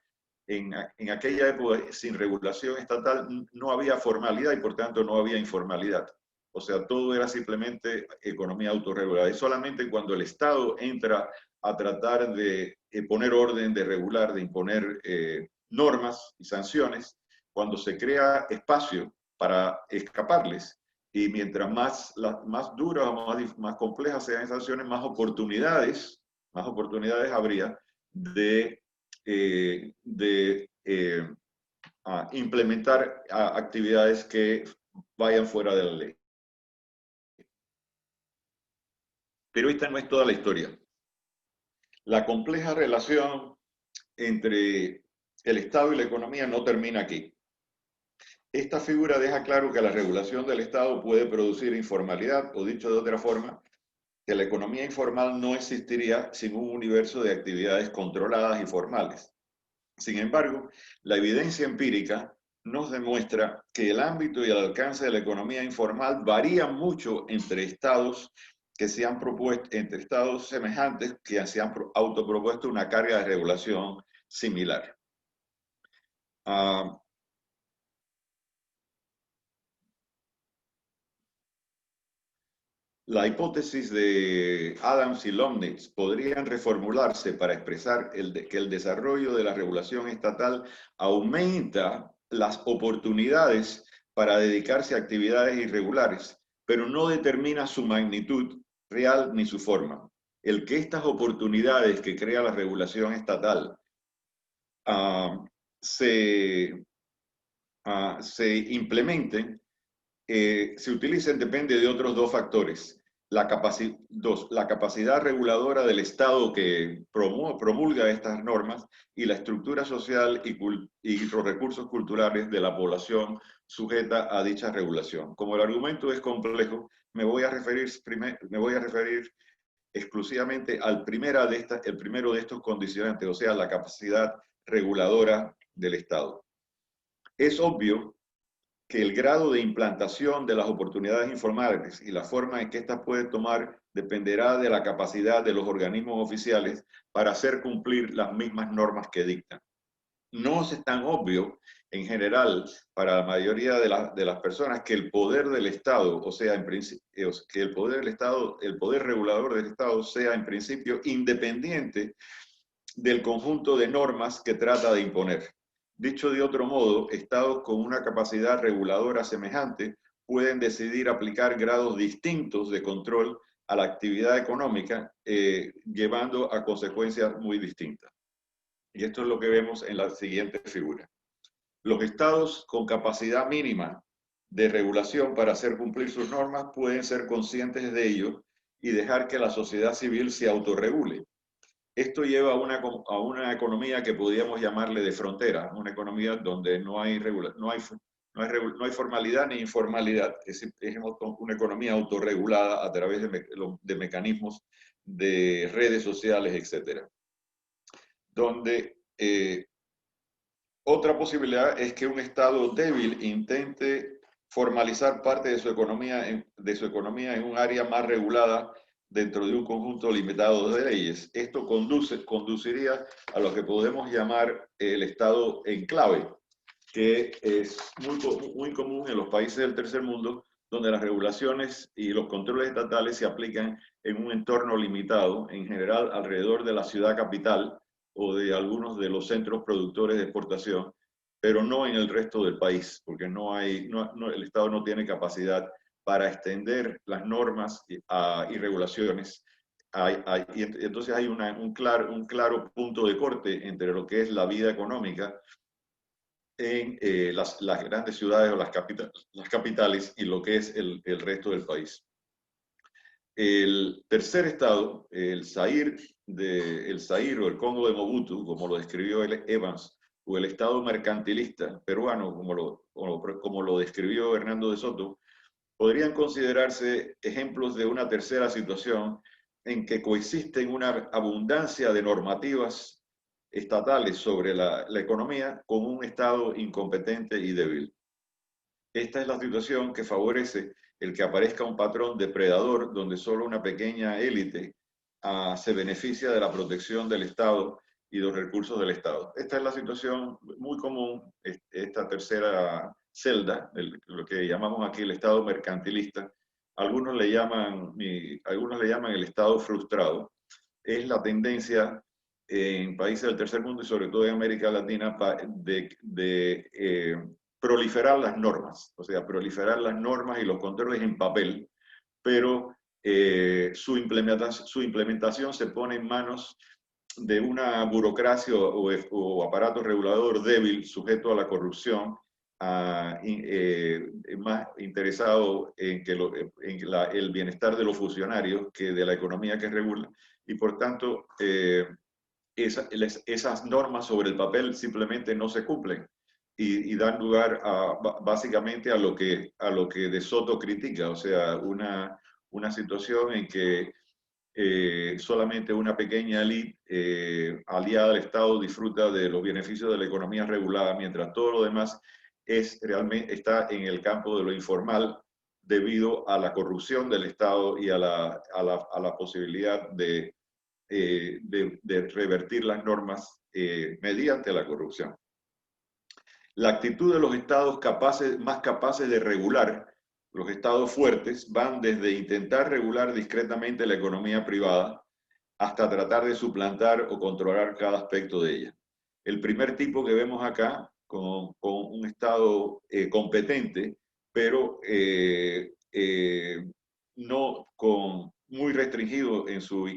En aquella época, sin regulación estatal, no había formalidad y por tanto no había informalidad. O sea, todo era simplemente economía autorregulada. Y solamente cuando el Estado entra a tratar de poner orden, de regular, de imponer normas y sanciones, cuando se crea espacio para escaparles, y mientras más duras o más complejas sean esas sanciones, más oportunidades habría de implementar actividades que vayan fuera de la ley. Pero esta no es toda la historia. La compleja relación entre el Estado y la economía no termina aquí. Esta figura deja claro que la regulación del Estado puede producir informalidad, o dicho de otra forma, que la economía informal no existiría sin un universo de actividades controladas y formales. Sin embargo, la evidencia empírica nos demuestra que el ámbito y el alcance de la economía informal varían mucho entre estados entre estados semejantes que se han autopropuesto una carga de regulación similar. La hipótesis de Adams y Lomnitz podrían reformularse para expresar que el desarrollo de la regulación estatal aumenta las oportunidades para dedicarse a actividades irregulares, pero no determina su magnitud real ni su forma. El que estas oportunidades que crea la regulación estatal se implementen, se utilicen depende de otros dos factores. La capacidad reguladora del Estado que promulga estas normas y la estructura social y los recursos culturales de la población sujeta a dicha regulación. Como el argumento es complejo, me voy a referir exclusivamente al primero de estos condicionantes, o sea, la capacidad reguladora del Estado. Es obvio que el grado de implantación de las oportunidades informales y la forma en que éstas pueden tomar dependerá de la capacidad de los organismos oficiales para hacer cumplir las mismas normas que dictan. No es tan obvio, en general, para la mayoría de las personas que el poder del Estado, o sea, que el poder del Estado, el poder regulador del Estado sea en principio independiente del conjunto de normas que trata de imponer. Dicho de otro modo, estados con una capacidad reguladora semejante pueden decidir aplicar grados distintos de control a la actividad económica, llevando a consecuencias muy distintas. Y esto es lo que vemos en la siguiente figura. Los estados con capacidad mínima de regulación para hacer cumplir sus normas pueden ser conscientes de ello y dejar que la sociedad civil se autorregule. Esto lleva a una economía que podríamos llamarle de frontera, una economía donde no hay formalidad ni informalidad, es una economía autorregulada a través de mecanismos de redes sociales, etc. Donde otra posibilidad es que un Estado débil intente formalizar parte de su economía en un área más regulada dentro de un conjunto limitado de leyes. Esto conduciría a lo que podemos llamar el Estado enclave, que es muy común en los países del tercer mundo, donde las regulaciones y los controles estatales se aplican en un entorno limitado, en general alrededor de la ciudad capital o de algunos de los centros productores de exportación, pero no en el resto del país, porque el Estado no tiene capacidad para extender las normas y regulaciones. Y entonces hay un claro punto de corte entre lo que es la vida económica en las grandes ciudades o las capitales y lo que es el resto del país. El tercer estado, el Zaire o el Congo de Mobutu, como lo describió Evans, o el estado mercantilista peruano, como lo describió Hernando de Soto, podrían considerarse ejemplos de una tercera situación en que coexisten una abundancia de normativas estatales sobre la economía con un Estado incompetente y débil. Esta es la situación que favorece el que aparezca un patrón depredador donde solo una pequeña élite se beneficia de la protección del Estado y de los recursos del Estado. Esta es la situación muy común, esta tercera celda, lo que llamamos aquí el Estado mercantilista. Algunos le llaman el Estado frustrado. Es la tendencia en países del tercer mundo y sobre todo en América Latina de proliferar las normas, o sea, proliferar las normas y los controles en papel, pero su implementación se pone en manos de una burocracia o aparato regulador débil, sujeto a la corrupción, más interesado en el bienestar de los funcionarios que de la economía que regula, y por tanto esas normas sobre el papel simplemente no se cumplen y dan lugar básicamente a lo que De Soto critica, o sea, una situación en que solamente una pequeña élite aliada al Estado disfruta de los beneficios de la economía regulada, mientras todo lo demás realmente está en el campo de lo informal debido a la corrupción del Estado y a la posibilidad de revertir las normas mediante la corrupción. La actitud de los estados más capaces de regular, los estados fuertes, van desde intentar regular discretamente la economía privada hasta tratar de suplantar o controlar cada aspecto de ella. El primer tipo que vemos acá, con un estado competente, pero no muy restringido en sus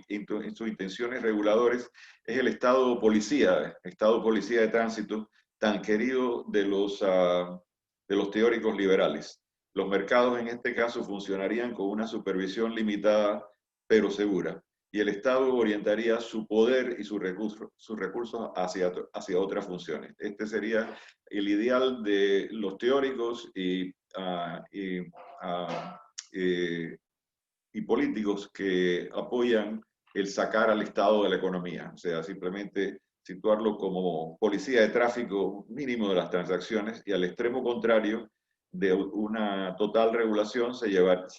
intenciones reguladoras, es el estado policía de tránsito, tan querido de los teóricos liberales. Los mercados en este caso funcionarían con una supervisión limitada pero segura, y el Estado orientaría su poder y sus recursos hacia otras funciones. Este sería el ideal de los teóricos y políticos que apoyan el sacar al Estado de la economía, o sea, simplemente situarlo como policía de tráfico mínimo de las transacciones, y al extremo contrario de una total regulación se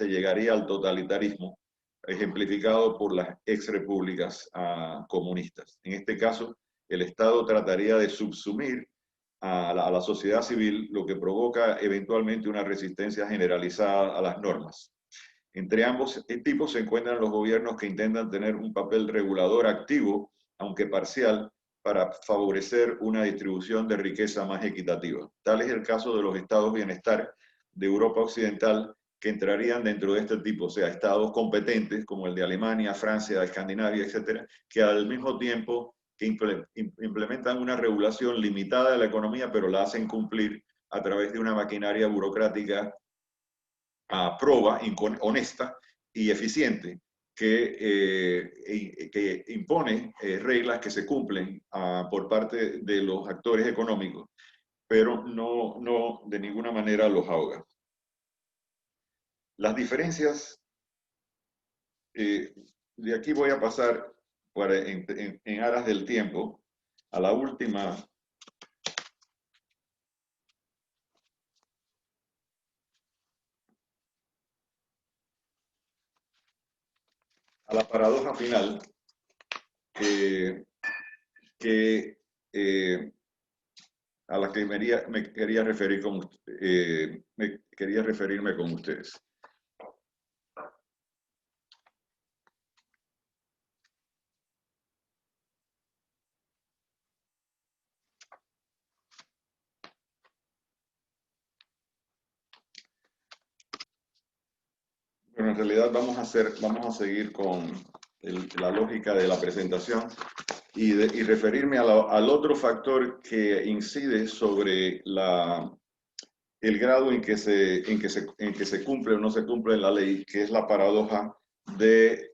llegaría al totalitarismo, ejemplificado por las exrepúblicas comunistas. En este caso, el Estado trataría de subsumir a la sociedad civil, lo que provoca eventualmente una resistencia generalizada a las normas. Entre ambos tipos se encuentran los gobiernos que intentan tener un papel regulador activo, aunque parcial, para favorecer una distribución de riqueza más equitativa. Tal es el caso de los estados bienestar de Europa Occidental, que entrarían dentro de este tipo, o sea, estados competentes como el de Alemania, Francia, Escandinavia, etcétera, que al mismo tiempo que implementan una regulación limitada de la economía, pero la hacen cumplir a través de una maquinaria burocrática proba, honesta y eficiente, que impone reglas que se cumplen por parte de los actores económicos, pero no de ninguna manera los ahoga. Las diferencias, de aquí voy a pasar en aras del tiempo a la última a la paradoja final que a la que me quería referir me quería referirme con ustedes. Bueno, en realidad vamos a seguir con la lógica de la presentación y referirme al otro factor que incide sobre el grado en que se cumple o no se cumple la ley, que es la paradoja de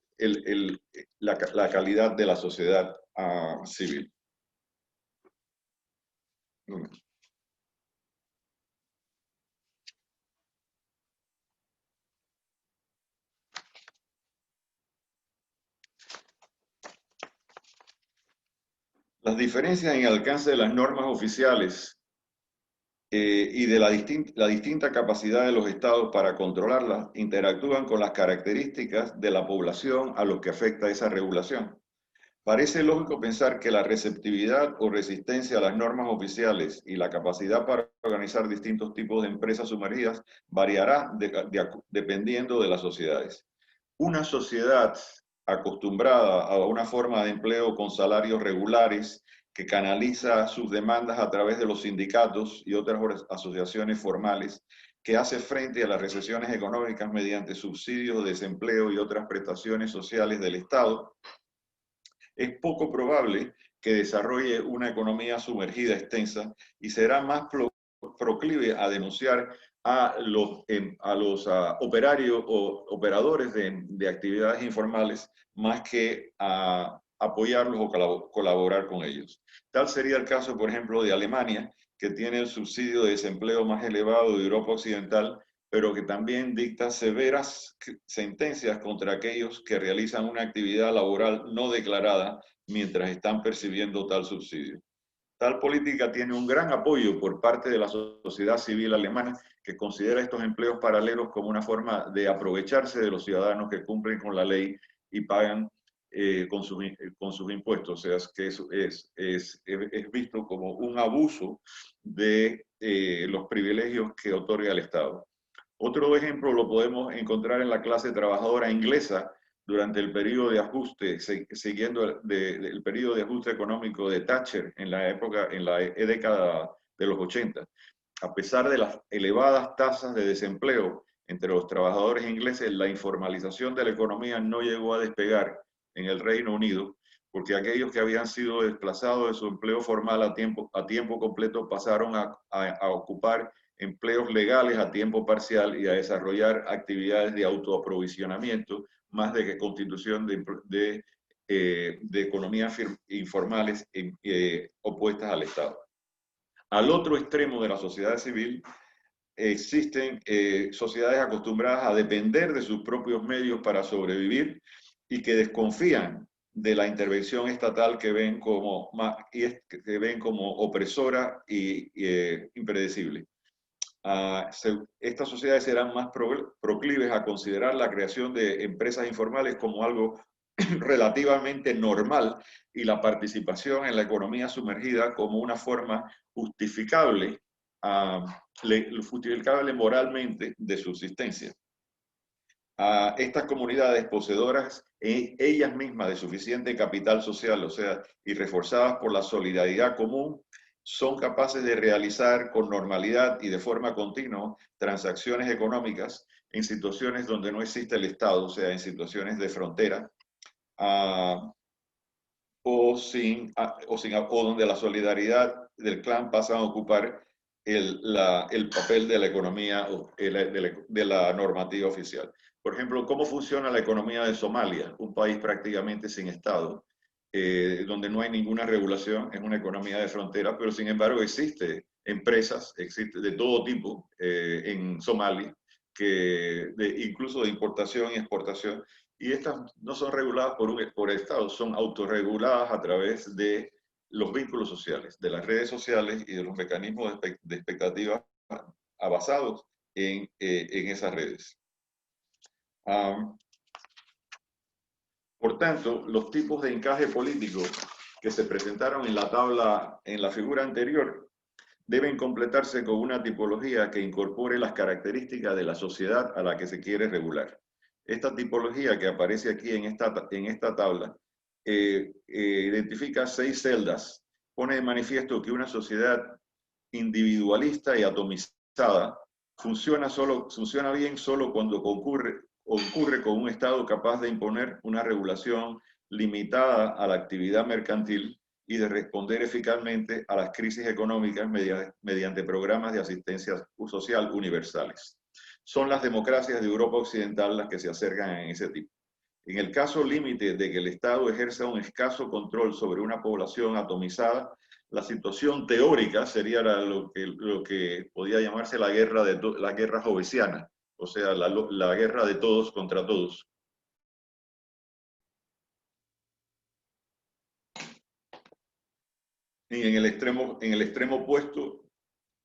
la calidad de la sociedad civil. Las diferencias en el alcance de las normas oficiales y de la distinta capacidad de los estados para controlarlas interactúan con las características de la población a los que afecta esa regulación. Parece lógico pensar que la receptividad o resistencia a las normas oficiales y la capacidad para organizar distintos tipos de empresas sumergidas variará dependiendo de las sociedades. Una sociedad acostumbrada a una forma de empleo con salarios regulares que canaliza sus demandas a través de los sindicatos y otras asociaciones formales, que hace frente a las recesiones económicas mediante subsidios de desempleo y otras prestaciones sociales del Estado, es poco probable que desarrolle una economía sumergida extensa y será más proclive a denunciar a los operarios o operadores de actividades informales más que a apoyarlos o colaborar con ellos. Tal sería el caso, por ejemplo, de Alemania, que tiene el subsidio de desempleo más elevado de Europa Occidental, pero que también dicta severas sentencias contra aquellos que realizan una actividad laboral no declarada mientras están percibiendo tal subsidio. Tal política tiene un gran apoyo por parte de la sociedad civil alemana, que considera estos empleos paralelos como una forma de aprovecharse de los ciudadanos que cumplen con la ley y pagan con sus impuestos. O sea, es que es visto como un abuso de los privilegios que otorga el Estado. Otro ejemplo lo podemos encontrar en la clase trabajadora inglesa durante el periodo de ajuste, siguiendo el periodo de ajuste económico de Thatcher en la década de los 80. A pesar de las elevadas tasas de desempleo entre los trabajadores ingleses, la informalización de la economía no llegó a despegar en el Reino Unido, porque aquellos que habían sido desplazados de su empleo formal a tiempo completo pasaron a ocupar empleos legales a tiempo parcial y a desarrollar actividades de autoaprovisionamiento, más de que constitución de economías informales opuestas al Estado. Al otro extremo de la sociedad civil existen sociedades acostumbradas a depender de sus propios medios para sobrevivir y que desconfían de la intervención estatal que ven como opresora y impredecible. Estas sociedades serán más proclives a considerar la creación de empresas informales como algo relativamente normal y la participación en la economía sumergida como una forma justificable moralmente de subsistencia. Estas comunidades poseedoras ellas mismas de suficiente capital social, o sea, y reforzadas por la solidaridad común, son capaces de realizar con normalidad y de forma continua transacciones económicas en situaciones donde no existe el Estado, o sea, en situaciones de frontera, o donde la solidaridad del clan pasa a ocupar el papel de la economía o de la normativa oficial. Por ejemplo, ¿cómo funciona la economía de Somalia? Un país prácticamente sin Estado, donde no hay ninguna regulación, es una economía de frontera, pero sin embargo existe empresas de todo tipo en Somalia, incluso de importación y exportación, y estas no son reguladas por el Estado, son autorreguladas a través de los vínculos sociales, de las redes sociales y de los mecanismos de expectativas basados en esas redes. Por tanto, los tipos de encaje político que se presentaron en la tabla, en la figura anterior, deben completarse con una tipología que incorpore las características de la sociedad a la que se quiere regular. Esta tipología que aparece aquí en esta tabla identifica 6 celdas, pone de manifiesto que una sociedad individualista y atomizada funciona bien solo cuando concurre con un Estado capaz de imponer una regulación limitada a la actividad mercantil y de responder eficazmente a las crisis económicas mediante programas de asistencia social universales. Son las democracias de Europa Occidental las que se acercan en ese tipo. En el caso límite de que el Estado ejerza un escaso control sobre una población atomizada, la situación teórica sería lo que podía llamarse la guerra hobbesiana, o sea, la guerra de todos contra todos. Y en el extremo opuesto,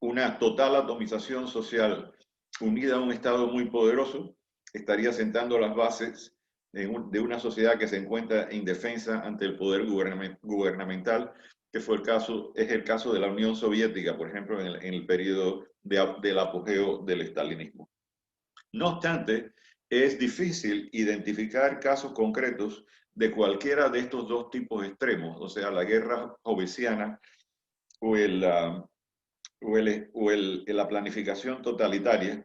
una total atomización social unida a un Estado muy poderoso estaría sentando las bases de una sociedad que se encuentra indefensa ante el poder gubernamental, que es el caso de la Unión Soviética, por ejemplo, en el periodo del apogeo del estalinismo. No obstante, es difícil identificar casos concretos de cualquiera de estos dos tipos extremos, o sea, la guerra hobbesiana o la planificación totalitaria,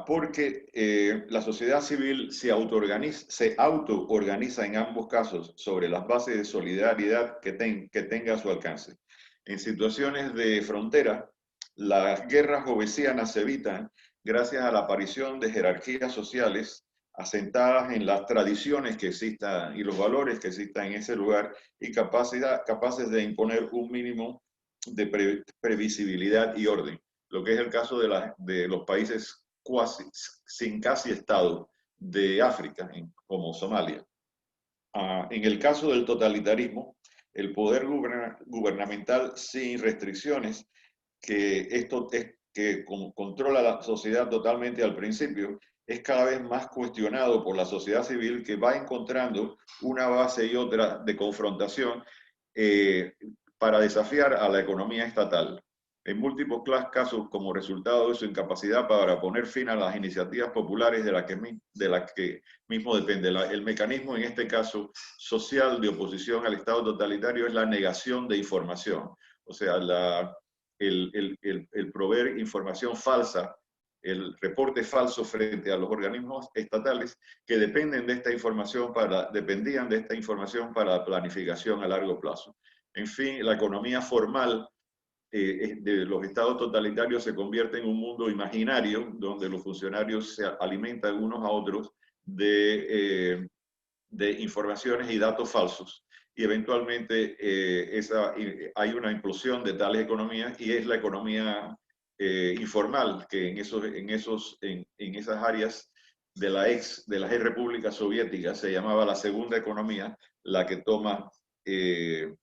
porque la sociedad civil se autoorganiza en ambos casos sobre las bases de solidaridad que tenga a su alcance. En situaciones de frontera, las guerras hobbesianas se evitan gracias a la aparición de jerarquías sociales asentadas en las tradiciones que existan y los valores que existan en ese lugar y capaces de imponer un mínimo de previsibilidad y orden, lo que es el caso de los países sin casi Estado de África, como Somalia. En el caso del totalitarismo, el poder gubernamental sin restricciones, que controla la sociedad totalmente al principio, es cada vez más cuestionado por la sociedad civil, que va encontrando una base y otra de confrontación para desafiar a la economía estatal. En múltiples casos, como resultado de su incapacidad para poner fin a las iniciativas populares de la que mismo depende. El mecanismo, en este caso, social de oposición al Estado totalitario es la negación de información. O sea, el proveer información falsa, el reporte falso frente a los organismos estatales que dependían de esta información para la planificación a largo plazo. En fin, la economía formal de los estados totalitarios se convierte en un mundo imaginario donde los funcionarios se alimentan unos a otros de informaciones y datos falsos. Y eventualmente hay una implosión de tales economías, y es la economía informal, que en esas áreas de las ex repúblicas soviéticas se llamaba la segunda economía, la que toma el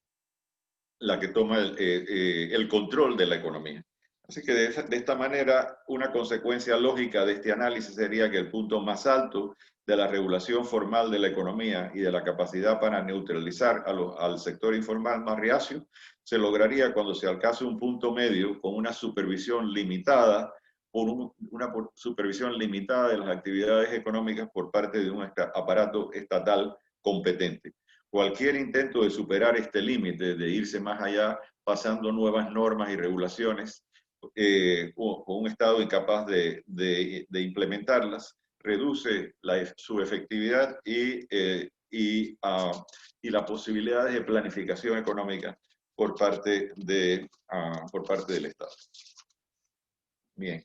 control de la economía. Así que de esta manera, una consecuencia lógica de este análisis sería que el punto más alto de la regulación formal de la economía y de la capacidad para neutralizar al sector informal más reacio se lograría cuando se alcance un punto medio con una supervisión limitada de las actividades económicas por parte de un aparato estatal competente. Cualquier intento de superar este límite, de irse más allá, pasando nuevas normas y regulaciones, con un Estado incapaz de implementarlas, reduce su efectividad y las posibilidades de planificación económica por parte del Estado. Bien.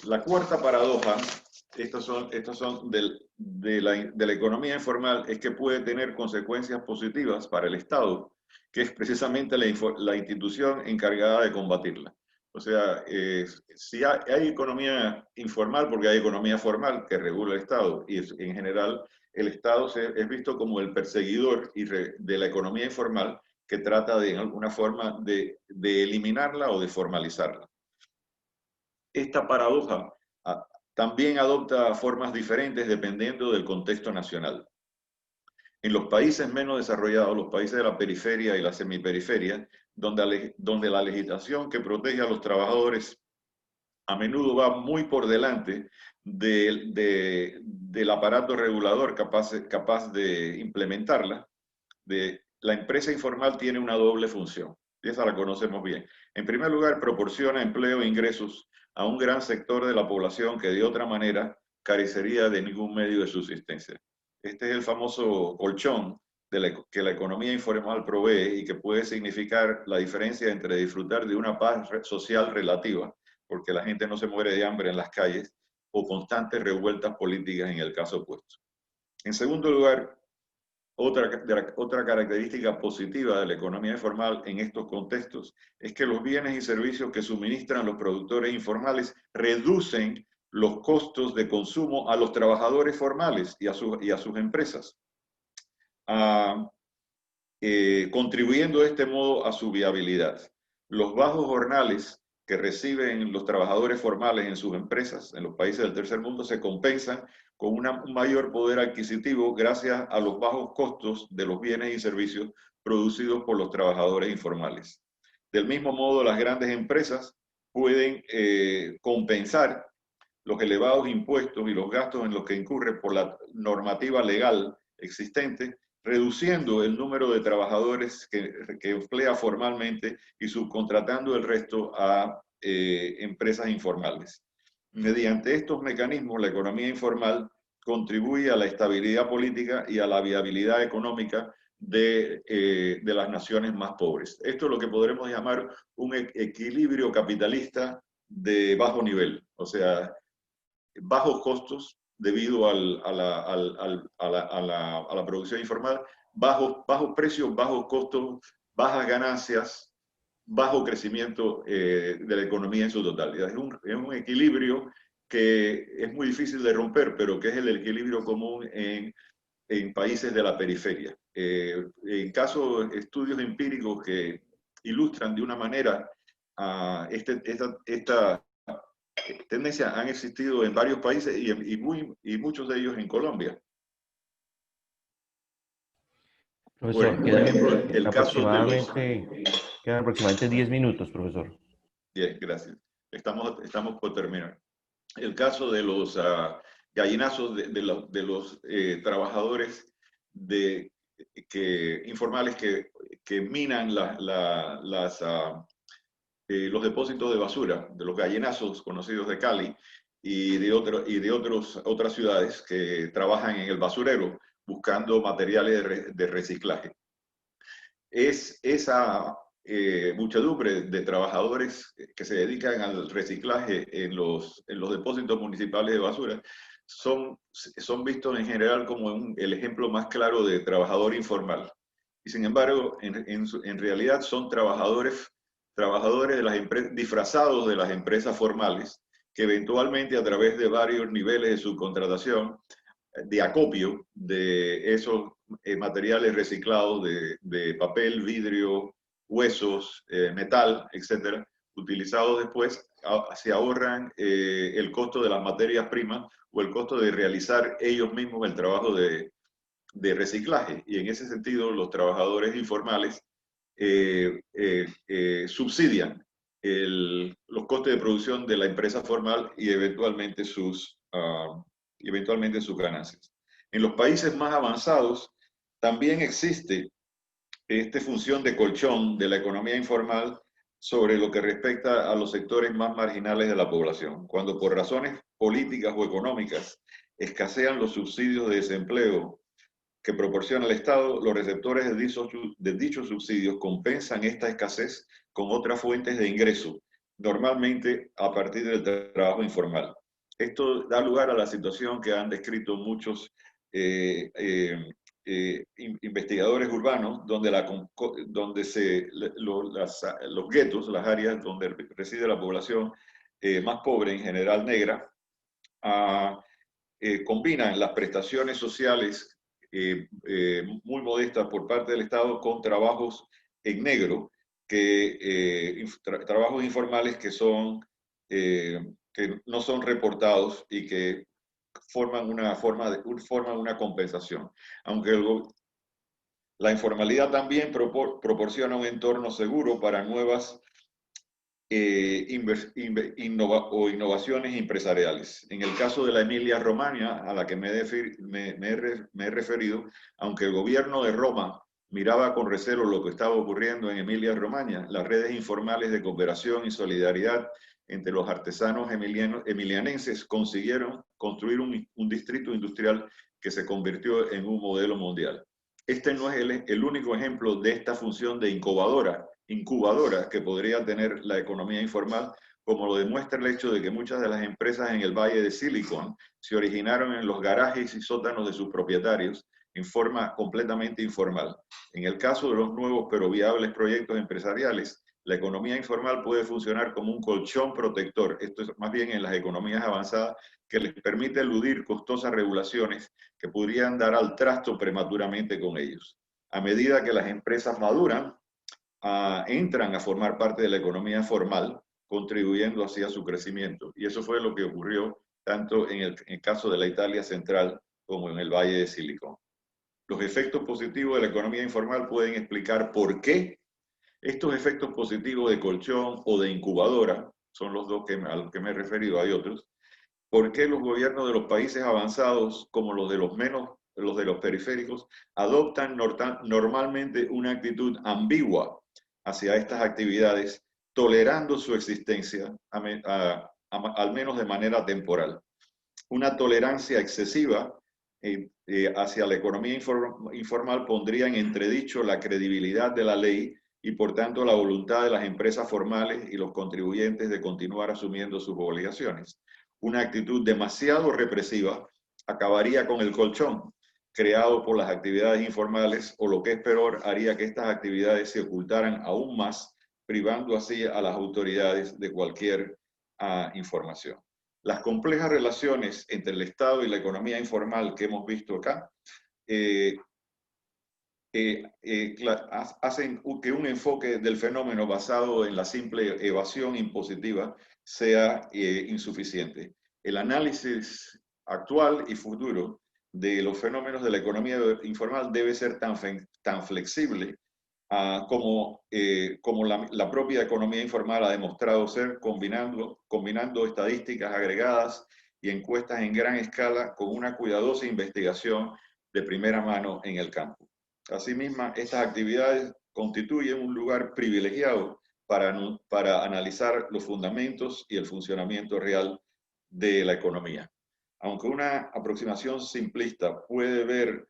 La cuarta paradoja, estos son de la economía informal, es que puede tener consecuencias positivas para el Estado, que es precisamente la institución encargada de combatirla. O sea, si hay economía informal, porque hay economía formal que regula el Estado, y en general el Estado es visto como el perseguidor de la economía informal, que trata de alguna forma de eliminarla o de formalizarla. Esta paradoja también adopta formas diferentes dependiendo del contexto nacional. En los países menos desarrollados, los países de la periferia y la semiperiferia, donde la legislación que protege a los trabajadores a menudo va muy por delante del aparato regulador capaz de implementarla, la empresa informal tiene una doble función, y esa la conocemos bien. En primer lugar, proporciona empleo e ingresos a un gran sector de la población que de otra manera carecería de ningún medio de subsistencia. Este es el famoso colchón que la economía informal provee y que puede significar la diferencia entre disfrutar de una paz social relativa, porque la gente no se muere de hambre en las calles, o constantes revueltas políticas en el caso opuesto. En segundo lugar, otra característica positiva de la economía informal en estos contextos es que los bienes y servicios que suministran los productores informales reducen los costos de consumo a los trabajadores formales y a sus empresas, contribuyendo de este modo a su viabilidad. Los bajos jornales que reciben los trabajadores formales en sus empresas en los países del tercer mundo se compensan con un mayor poder adquisitivo gracias a los bajos costos de los bienes y servicios producidos por los trabajadores informales. Del mismo modo, las grandes empresas pueden compensar los elevados impuestos y los gastos en los que incurre por la normativa legal existente, reduciendo el número de trabajadores que emplea formalmente y subcontratando el resto a empresas informales. Mediante estos mecanismos, la economía informal contribuye a la estabilidad política y a la viabilidad económica de las naciones más pobres. Esto es lo que podremos llamar un equilibrio capitalista de bajo nivel, o sea, bajos costos debido a la producción informal, bajos precios, bajos costos, bajas ganancias, bajo crecimiento de la economía en su totalidad. Es un equilibrio que es muy difícil de romper, pero que es el equilibrio común en países de la periferia. En caso de estudios empíricos que ilustran de una manera esta tendencia han existido en varios países y muchos de ellos en Colombia. Profesor, Por ejemplo, el caso de los... quedan aproximadamente 10 minutos, profesor. Bien, gracias. Estamos por terminar. El caso de los gallinazos de los trabajadores informales que minan los depósitos de basura, de los gallinazos conocidos de Cali y de otras ciudades que trabajan en el basurero buscando materiales de reciclaje. Es esa muchedumbre de trabajadores que se dedican al reciclaje en los depósitos municipales de basura son vistos en general como el ejemplo más claro de trabajador informal. Y sin embargo, en realidad son trabajadores de las empresas, disfrazados de las empresas formales, que eventualmente a través de varios niveles de subcontratación, de acopio de esos materiales reciclados de papel, vidrio, huesos, metal, etcétera, utilizados después, se ahorran el costo de las materias primas o el costo de realizar ellos mismos el trabajo de reciclaje. Y en ese sentido, los trabajadores informales subsidian los costes de producción de la empresa formal y eventualmente sus ganancias. En los países más avanzados también existe esta función de colchón de la economía informal sobre lo que respecta a los sectores más marginales de la población. Cuando por razones políticas o económicas escasean los subsidios de desempleo que proporciona el Estado, los receptores de dichos subsidios compensan esta escasez con otras fuentes de ingreso, normalmente a partir del trabajo informal. Esto da lugar a la situación que han descrito muchos investigadores urbanos, donde los guetos, las áreas donde reside la población más pobre, en general negra, combinan las prestaciones sociales muy modestas por parte del Estado con trabajos en negro, trabajos informales que son que no son reportados y que forman una compensación. Aunque la informalidad también proporciona un entorno seguro para nuevas innovaciones empresariales. En el caso de la Emilia-Romagna, a la que me he referido, aunque el gobierno de Roma miraba con recelo lo que estaba ocurriendo en Emilia-Romagna, las redes informales de cooperación y solidaridad entre los artesanos emilianenses consiguieron construir un distrito industrial que se convirtió en un modelo mundial. Este no es el único ejemplo de esta función de incubadora que podría tener la economía informal, como lo demuestra el hecho de que muchas de las empresas en el Valle de Silicon se originaron en los garajes y sótanos de sus propietarios en forma completamente informal. En el caso de los nuevos pero viables proyectos empresariales, la economía informal puede funcionar como un colchón protector, esto es más bien en las economías avanzadas, que les permite eludir costosas regulaciones que podrían dar al trasto prematuramente con ellos. A medida que las empresas maduran, entran a formar parte de la economía formal, contribuyendo así a su crecimiento. Y eso fue lo que ocurrió tanto en el caso de la Italia central como en el Valle de Silicon. Los efectos positivos de la economía informal pueden explicar por qué estos efectos positivos de colchón o de incubadora, son los dos a los que me he referido, hay otros, por qué los gobiernos de los países avanzados, como los de los periféricos, adoptan normalmente una actitud ambigua hacia estas actividades, tolerando su existencia, al menos de manera temporal. Una tolerancia excesiva hacia la economía informal pondría en entredicho la credibilidad de la ley y por tanto la voluntad de las empresas formales y los contribuyentes de continuar asumiendo sus obligaciones. Una actitud demasiado represiva acabaría con el colchón creado por las actividades informales o, lo que es peor, haría que estas actividades se ocultaran aún más, privando así a las autoridades de cualquier información. Las complejas relaciones entre el Estado y la economía informal que hemos visto acá hacen que un enfoque del fenómeno basado en la simple evasión impositiva sea insuficiente. El análisis actual y futuro de los fenómenos de la economía informal debe ser tan flexible como la propia economía informal ha demostrado ser, combinando estadísticas agregadas y encuestas en gran escala con una cuidadosa investigación de primera mano en el campo. Asimismo, estas actividades constituyen un lugar privilegiado para analizar los fundamentos y el funcionamiento real de la economía. Aunque una aproximación simplista puede ver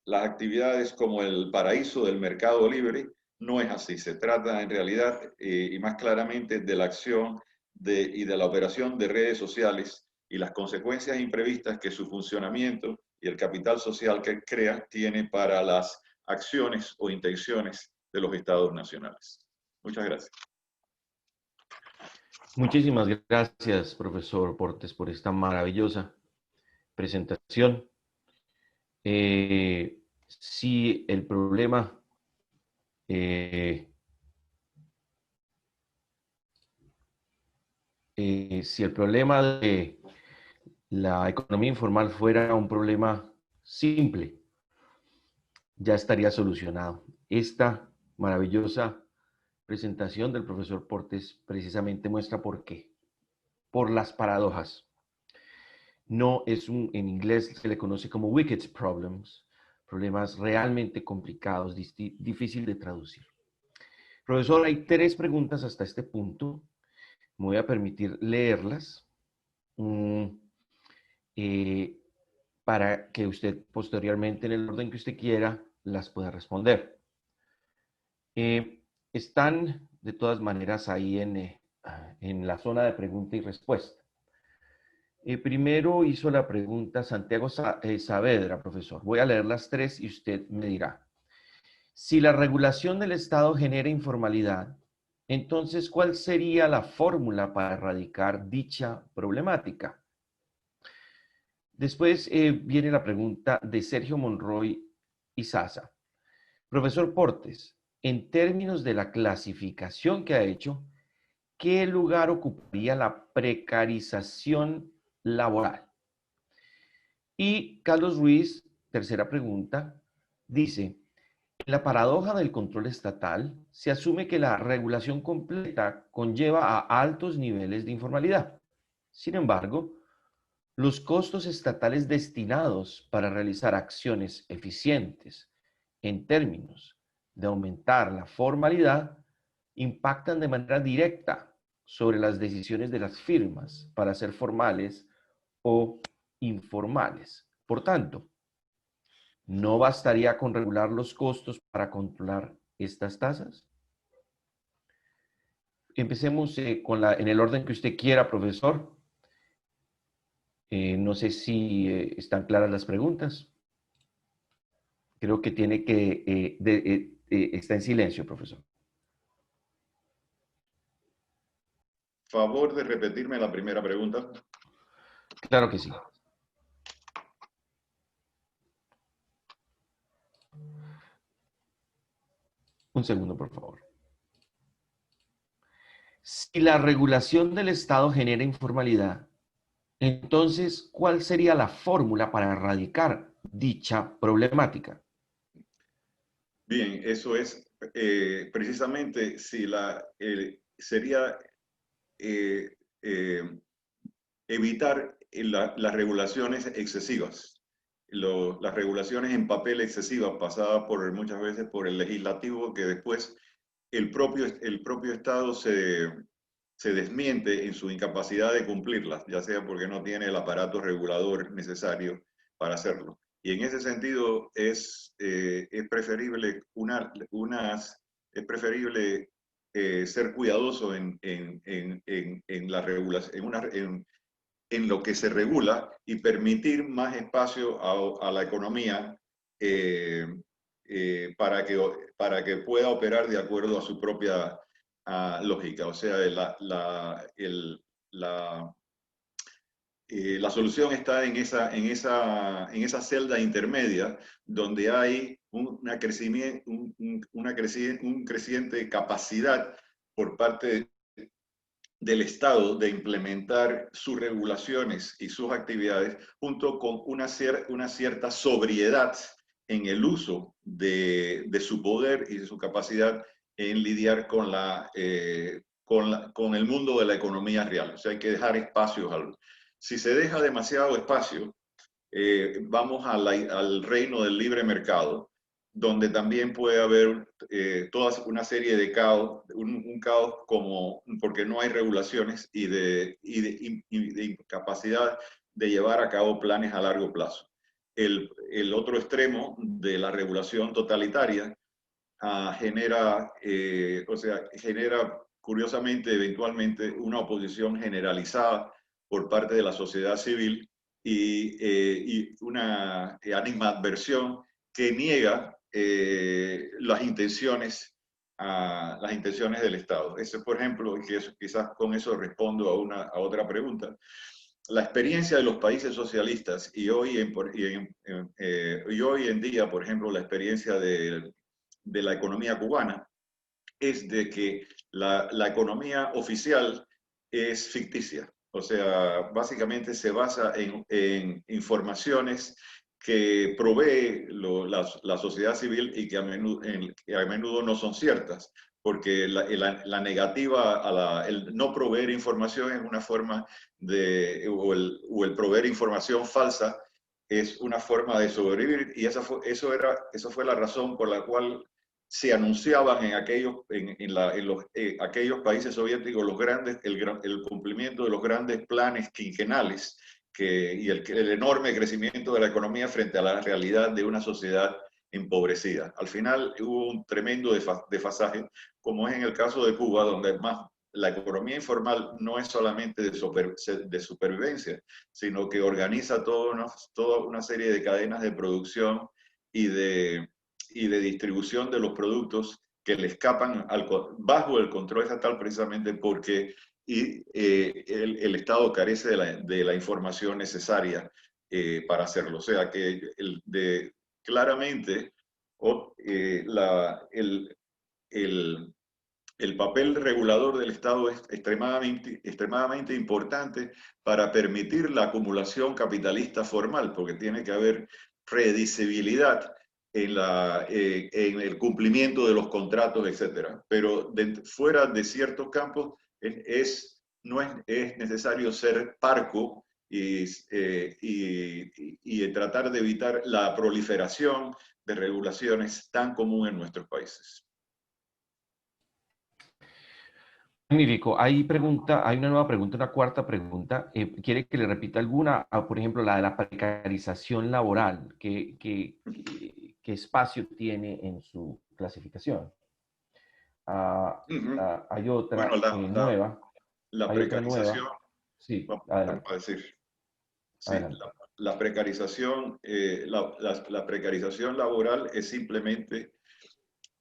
las actividades como el paraíso del mercado libre, no es así. Se trata en realidad, y más claramente, de la acción y de la operación de redes sociales y las consecuencias imprevistas que su funcionamiento y el capital social que crea tiene para las acciones o intenciones de los estados nacionales. Muchas gracias. Muchísimas gracias, profesor Portes, por esta maravillosa presentación. Si el problema de la economía informal fuera un problema simple, ya estaría solucionado. Esta maravillosa presentación del profesor Portes precisamente muestra por qué. Por las paradojas. No es en inglés se le conoce como wicked problems, problemas realmente complicados, difícil de traducir. Profesor, hay 3 preguntas hasta este punto. Me voy a permitir leerlas para que usted posteriormente, en el orden que usted quiera, las pueda responder. Están de todas maneras ahí en la zona de pregunta y respuesta. Primero hizo la pregunta Santiago Saavedra, profesor. Voy a leer las 3 y usted me dirá. Si la regulación del Estado genera informalidad, entonces, ¿cuál sería la fórmula para erradicar dicha problemática? Después viene la pregunta de Sergio Monroy y Sasa. Profesor Portes, en términos de la clasificación que ha hecho, ¿qué lugar ocuparía la precarización laboral? Y Carlos Ruiz, tercera pregunta, dice, en la paradoja del control estatal, se asume que la regulación completa conlleva a altos niveles de informalidad. Sin embargo, los costos estatales destinados para realizar acciones eficientes en términos de aumentar la formalidad impactan de manera directa sobre las decisiones de las firmas para ser formales o informales. Por tanto, ¿no bastaría con regular los costos para controlar estas tasas? Empecemos en el orden que usted quiera, profesor. No sé si están claras las preguntas. Creo que tiene que... está en silencio, profesor. Favor de repetirme la primera pregunta. Claro que sí. Un segundo, por favor. Si la regulación del Estado genera informalidad, entonces, ¿cuál sería la fórmula para erradicar dicha problemática? Bien, eso es precisamente si sería eh, eh, evitar las regulaciones excesivas, las regulaciones en papel excesivas pasadas muchas veces por el legislativo, que después el propio Estado se desmiente en su incapacidad de cumplirlas, ya sea porque no tiene el aparato regulador necesario para hacerlo. Y en ese sentido es preferible, es preferible ser cuidadoso en la regulación, en lo que se regula y permitir más espacio a la economía eh, para que pueda operar de acuerdo a su propia lógica. O sea, la solución está en esa celda intermedia donde hay una creciente capacidad por parte del Estado de implementar sus regulaciones y sus actividades junto con una cierta sobriedad en el uso de su poder y de su capacidad en lidiar con el mundo de la economía real. O sea, hay que dejar espacios. Si se deja demasiado espacio, vamos al reino del libre mercado, donde también puede haber toda una serie de caos, un caos porque no hay regulaciones y de incapacidad de llevar a cabo planes a largo plazo. El otro extremo de la regulación totalitaria genera curiosamente, eventualmente, una oposición generalizada por parte de la sociedad civil y una animadversión que niega las intenciones del Estado. Ese, por ejemplo, quizás con eso respondo a otra pregunta. La experiencia de los países socialistas y hoy en día, por ejemplo, la experiencia de la economía cubana, es de que la economía oficial es ficticia. O sea, básicamente se basa en informaciones que provee la sociedad civil y que a menudo no son ciertas, porque la negativa el no proveer información es una forma o el proveer información falsa es una forma de sobrevivir, y esa fue la razón por la cual se anunciaban en aquellos países soviéticos el cumplimiento de los grandes planes quinquenales y el enorme crecimiento de la economía frente a la realidad de una sociedad empobrecida. Al final hubo un tremendo desfasaje, como es en el caso de Cuba, donde además la economía informal no es solamente de supervivencia, sino que organiza toda una serie de cadenas de producción y de distribución de los productos que le escapan bajo el control estatal, precisamente porque el Estado carece de la información necesaria para hacerlo. O sea que claramente el el papel regulador del Estado es extremadamente importante para permitir la acumulación capitalista formal, porque tiene que haber predecibilidad en el cumplimiento de los contratos, etc. Pero fuera de ciertos campos no es necesario ser parco y tratar de evitar la proliferación de regulaciones tan común en nuestros países. Magnífico. Hay una nueva pregunta, una cuarta pregunta. ¿Quiere que le repita alguna? Por ejemplo, la de la precarización laboral. ¿Qué espacio tiene en su clasificación? Hay otra Bueno, nueva. la Hay otra precarización, nueva. Sí, vamos adelante. a decir, sí, Adelante. la precarización, la precarización laboral es simplemente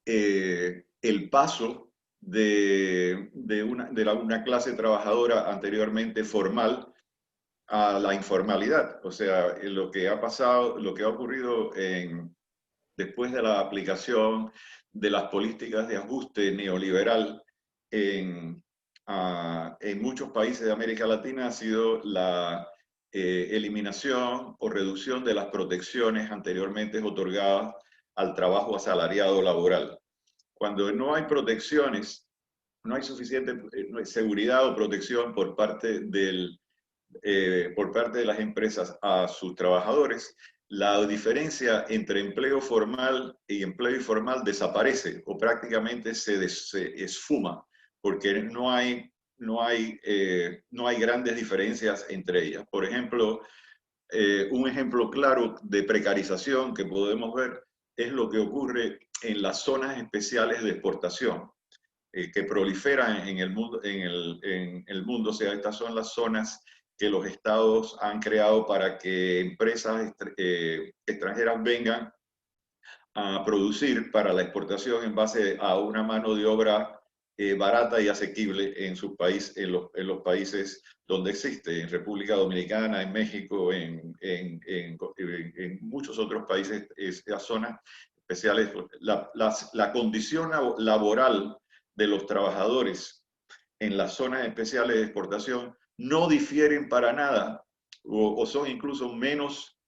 el paso de una clase trabajadora anteriormente formal a la informalidad. O sea, lo que ha pasado, lo que ha ocurrido después de la aplicación de las políticas de ajuste neoliberal en muchos países de América Latina ha sido la eliminación o reducción de las protecciones anteriormente otorgadas al trabajo asalariado laboral. Cuando no hay protecciones, no hay suficiente seguridad o protección por parte de las empresas a sus trabajadores, la diferencia entre empleo formal y empleo informal desaparece o prácticamente se esfuma, porque no hay grandes diferencias entre ellas. Por ejemplo, un ejemplo claro de precarización que podemos ver es lo que ocurre en las zonas especiales de exportación que proliferan en el mundo, en el mundo. O sea, estas son las zonas que los estados han creado para que empresas extranjeras vengan a producir para la exportación en base a una mano de obra barata y asequible en su país, en los países donde existe, en República Dominicana, en México, en muchos otros países, las zonas especiales. La condición laboral de los trabajadores en las zonas especiales de exportación no difieren para nada o son incluso menos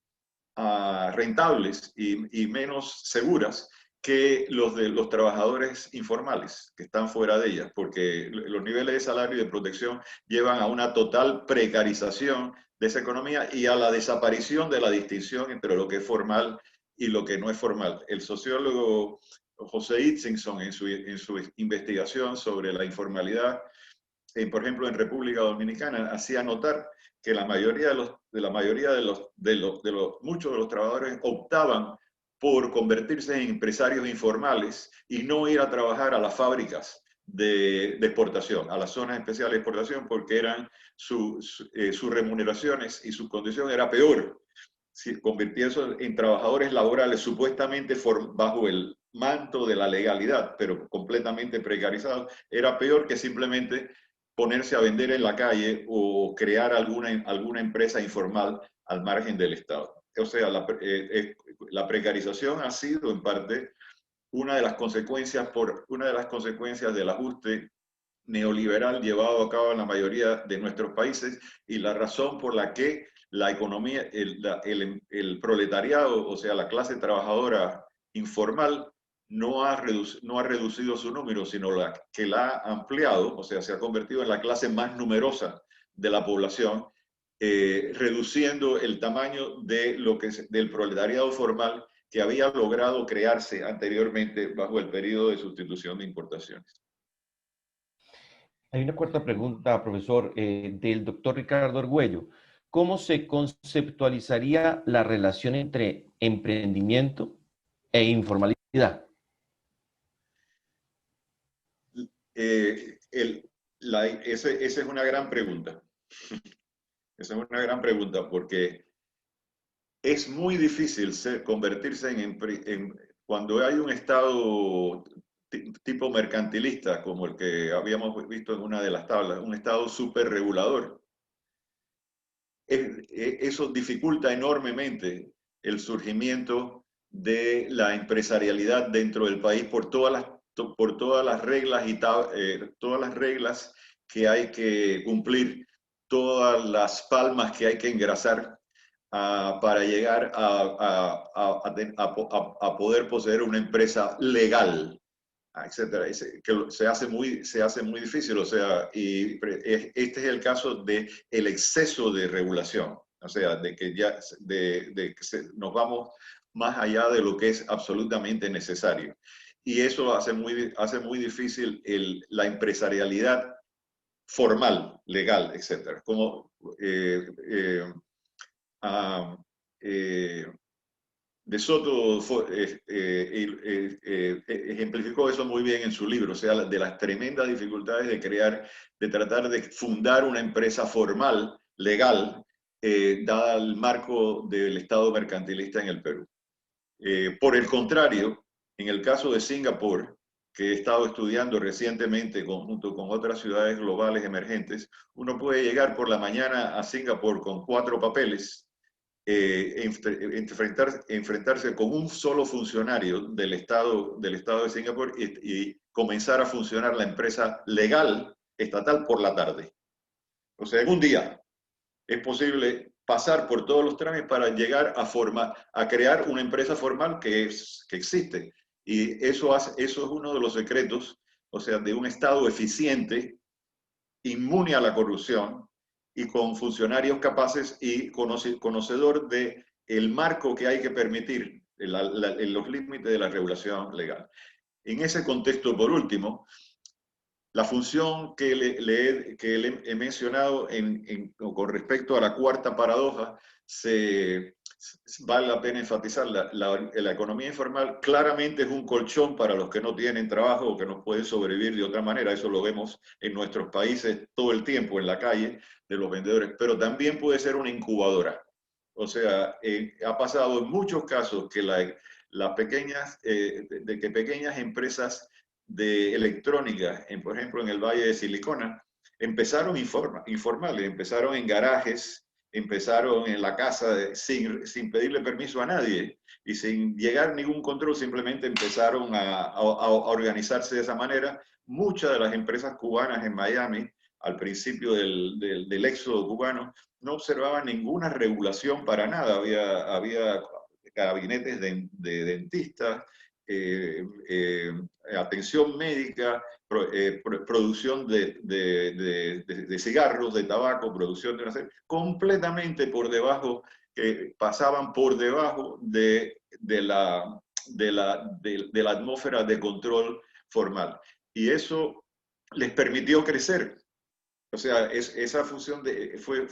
rentables y menos seguras que los de los trabajadores informales que están fuera de ellas, porque los niveles de salario y de protección llevan a una total precarización de esa economía y a la desaparición de la distinción entre lo que es formal y lo que no es formal. El sociólogo José Itzinson, en su investigación sobre la informalidad, por ejemplo, en República Dominicana, hacía notar que muchos de los trabajadores optaban por convertirse en empresarios informales y no ir a trabajar a las fábricas de exportación, a las zonas especiales de exportación, porque sus remuneraciones y su condición era peor. Convirtiéndose en trabajadores laborales supuestamente bajo el manto de la legalidad, pero completamente precarizados, era peor que simplemente ponerse a vender en la calle o crear alguna empresa informal al margen del Estado. O sea, la precarización ha sido en parte una de las consecuencias del ajuste neoliberal llevado a cabo en la mayoría de nuestros países y la razón por la que la economía, el proletariado, o sea, la clase trabajadora informal, no ha reducido su número, sino que la ha ampliado, o sea, se ha convertido en la clase más numerosa de la población, reduciendo el tamaño del proletariado formal que había logrado crearse anteriormente bajo el periodo de sustitución de importaciones. Hay una cuarta pregunta, profesor, del doctor Ricardo Argüello. ¿Cómo se conceptualizaría la relación entre emprendimiento e informalidad? Esa es una gran pregunta. Esa es una gran pregunta porque es muy difícil convertirse cuando hay un Estado tipo mercantilista, como el que habíamos visto en una de las tablas, un Estado súper regulador. Eso dificulta enormemente el surgimiento de la empresarialidad dentro del país por todas las por todas las reglas todas las reglas que hay que cumplir, todas las palmas que hay que engrasar para llegar a poder poseer una empresa legal, etcétera, que se hace muy difícil, o sea, y este es el caso de el exceso de regulación, o sea, de que ya nos vamos más allá de lo que es absolutamente necesario. Y eso hace muy difícil la empresarialidad formal, legal, etcétera. Como De Soto ejemplificó eso muy bien en su libro, o sea, de las tremendas dificultades de tratar de fundar una empresa formal, legal, dada el marco del Estado mercantilista en el Perú. Por el contrario, en el caso de Singapur, que he estado estudiando recientemente junto con otras ciudades globales emergentes, uno puede llegar por la mañana a Singapur con 4 papeles, enfrentarse con un solo funcionario del Estado de Singapur y comenzar a funcionar la empresa legal estatal por la tarde. O sea, en un día es posible pasar por todos los trámites para llegar a crear una empresa formal que existe. Y eso es uno de los secretos, o sea, de un Estado eficiente, inmune a la corrupción y con funcionarios capaces y conocedor de el marco que hay que permitir en los límites de la regulación legal. En ese contexto, por último, la función que le he mencionado con respecto a la cuarta paradoja, vale la pena enfatizar, la economía informal claramente es un colchón para los que no tienen trabajo o que no pueden sobrevivir de otra manera. Eso lo vemos en nuestros países todo el tiempo en la calle de los vendedores, pero también puede ser una incubadora. O sea, ha pasado en muchos casos que las pequeñas, de que pequeñas empresas de electrónica, por ejemplo en el Valle de Silicona, empezaron informales, empezaron en garajes, empezaron en la casa sin pedirle permiso a nadie y sin llegar ningún control, simplemente empezaron a organizarse de esa manera. Muchas de las empresas cubanas en Miami, al principio del éxodo cubano, no observaban ninguna regulación para nada. Había gabinetes de dentistas, atención médica, producción de cigarros, de tabaco, producción de una serie, completamente por debajo, que pasaban por debajo de la atmósfera de control formal. Y eso les permitió crecer. O sea, esa función fue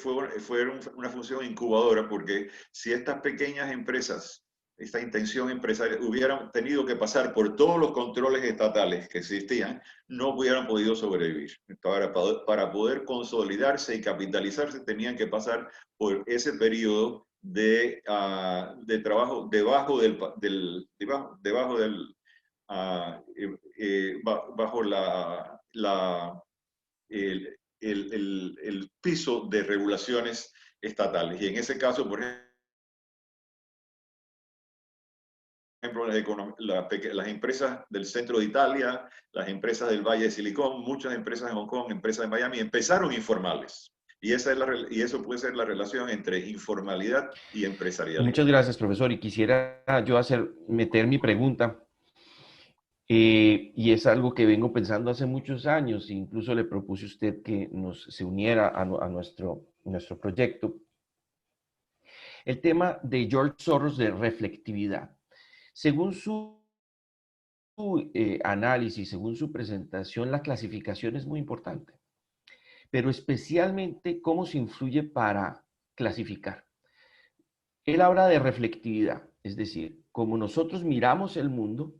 una función incubadora, porque si estas pequeñas empresas, esta intención empresarial, hubieran tenido que pasar por todos los controles estatales que existían, no hubieran podido sobrevivir. Para poder consolidarse y capitalizarse, tenían que pasar por ese periodo de trabajo debajo bajo el piso de regulaciones estatales. Y en ese caso, por ejemplo, las empresas del centro de Italia, las empresas del Valle de Silicón, muchas empresas de Hong Kong, empresas de Miami, empezaron informales. Y eso puede ser la relación entre informalidad y empresarialidad. Muchas gracias, profesor. Y quisiera yo meter mi pregunta. Y es algo que vengo pensando hace muchos años, incluso le propuse a usted que se uniera a nuestro proyecto. El tema de George Soros de reflectividad. Según su análisis, según su presentación, la clasificación es muy importante, pero especialmente cómo se influye para clasificar. Él habla de reflectividad, es decir, como nosotros miramos el mundo,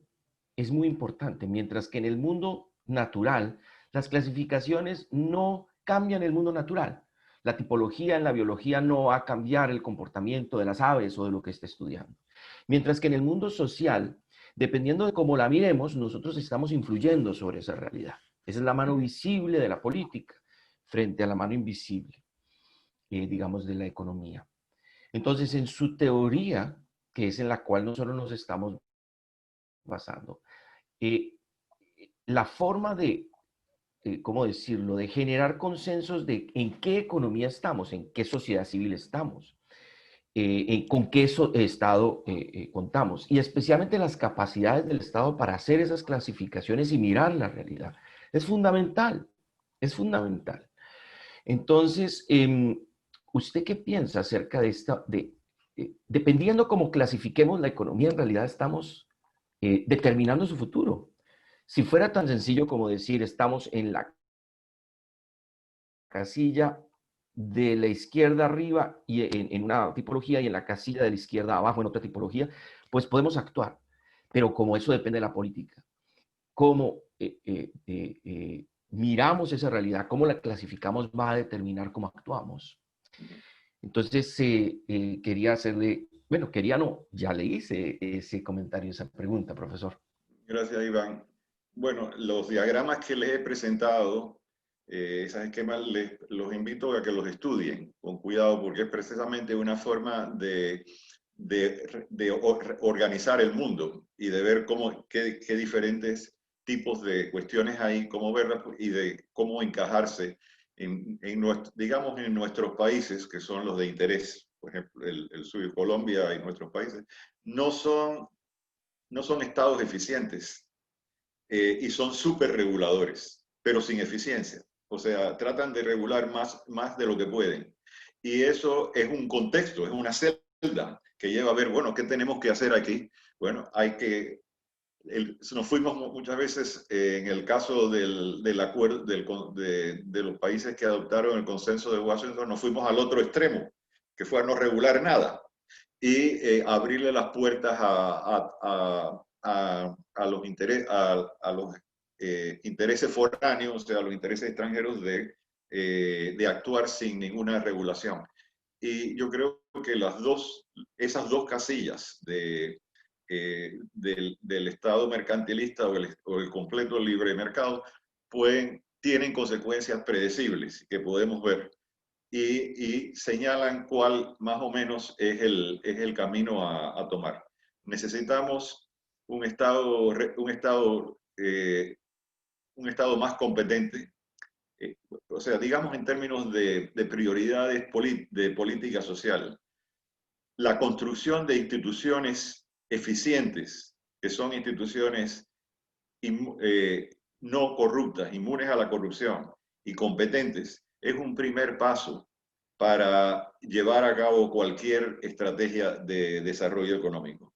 es muy importante, mientras que en el mundo natural, las clasificaciones no cambian el mundo natural. La tipología en la biología no va a cambiar el comportamiento de las aves o de lo que esté estudiando. Mientras que en el mundo social, dependiendo de cómo la miremos, nosotros estamos influyendo sobre esa realidad. Esa es la mano visible de la política frente a la mano invisible, digamos, de la economía. Entonces, en su teoría, que es en la cual nosotros nos estamos basando, la forma de, ¿cómo decirlo?, de generar consensos de en qué economía estamos, en qué sociedad civil estamos, con qué Estado contamos, y especialmente las capacidades del Estado para hacer esas clasificaciones y mirar la realidad. Es fundamental, es fundamental. Entonces, ¿usted qué piensa acerca de esta, dependiendo cómo clasifiquemos la economía, en realidad estamos determinando su futuro? Si fuera tan sencillo como decir, estamos en la casilla de la izquierda arriba y en una tipología y en la casilla de la izquierda abajo en otra tipología, pues podemos actuar. Pero como eso depende de la política, cómo miramos esa realidad, cómo la clasificamos, va a determinar cómo actuamos. Entonces, quería hacerle, bueno, quería no, ya le hice ese comentario, esa pregunta, profesor. Gracias, Iván. Bueno, los diagramas que les he presentado, esos esquemas, los invito a que los estudien con cuidado, porque es precisamente una forma de organizar el mundo y de ver qué diferentes tipos de cuestiones hay, cómo verlas y de cómo encajarse digamos, en nuestros países, que son los de interés. Por ejemplo, el suyo, Colombia y nuestros países, no son estados eficientes y son súper reguladores, pero sin eficiencia. O sea, tratan de regular más de lo que pueden. Y eso es un contexto, es una celda que lleva a ver, bueno, ¿qué tenemos que hacer aquí? Bueno, nos fuimos muchas veces, en el caso del acuerdo de los países que adoptaron el consenso de Washington, nos fuimos al otro extremo, que fue a no regular nada y abrirle las puertas a los intereses foráneos, o sea, a los intereses extranjeros de actuar sin ninguna regulación. Y yo creo que esas dos casillas del Estado mercantilista o el completo libre mercado tienen consecuencias predecibles que podemos ver. Y señalan cuál más o menos es el camino a tomar. Necesitamos un Estado más competente, o sea, digamos en términos de prioridades de política social, la construcción de instituciones eficientes, que son instituciones no corruptas, inmunes a la corrupción y competentes, es un primer paso para llevar a cabo cualquier estrategia de desarrollo económico.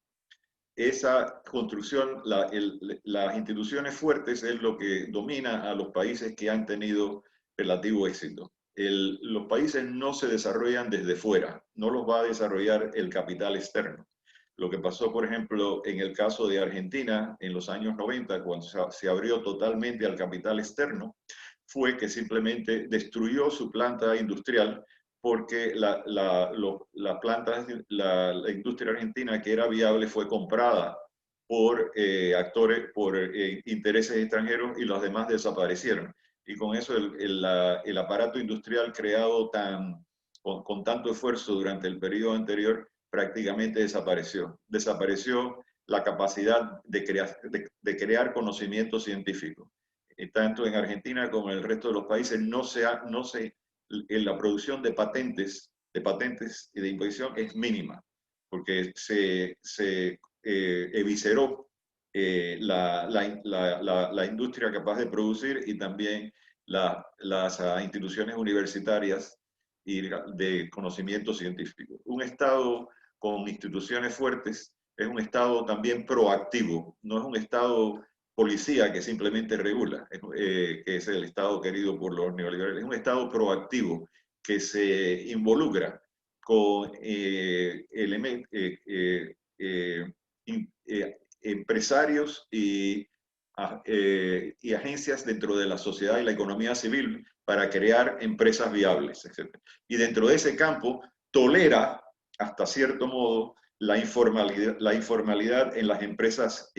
Esa construcción, las instituciones fuertes es lo que domina a los países que han tenido relativo éxito. Los países no se desarrollan desde fuera, no los va a desarrollar el capital externo. Lo que pasó, por ejemplo, en el caso de Argentina en los años 90, cuando se abrió totalmente al capital externo, fue que simplemente destruyó su planta industrial porque la industria argentina que era viable fue comprada por intereses extranjeros y los demás desaparecieron. Y con eso el aparato industrial creado con tanto esfuerzo durante el periodo anterior prácticamente desapareció. Desapareció la capacidad de crear conocimiento científico. Tanto en Argentina como en el resto de los países la producción de patentes y de invención es mínima, porque se evisceró la industria capaz de producir y también las instituciones universitarias y de conocimiento científico. Un Estado con instituciones fuertes es un Estado también proactivo, no es un Estado policía que simplemente regula, que es el Estado querido por los neoliberales. Es un Estado proactivo que se involucra con empresarios y agencias dentro de la sociedad y la economía civil para crear empresas viables, etc. Y dentro de ese campo tolera, hasta cierto modo, la informalidad en las empresas,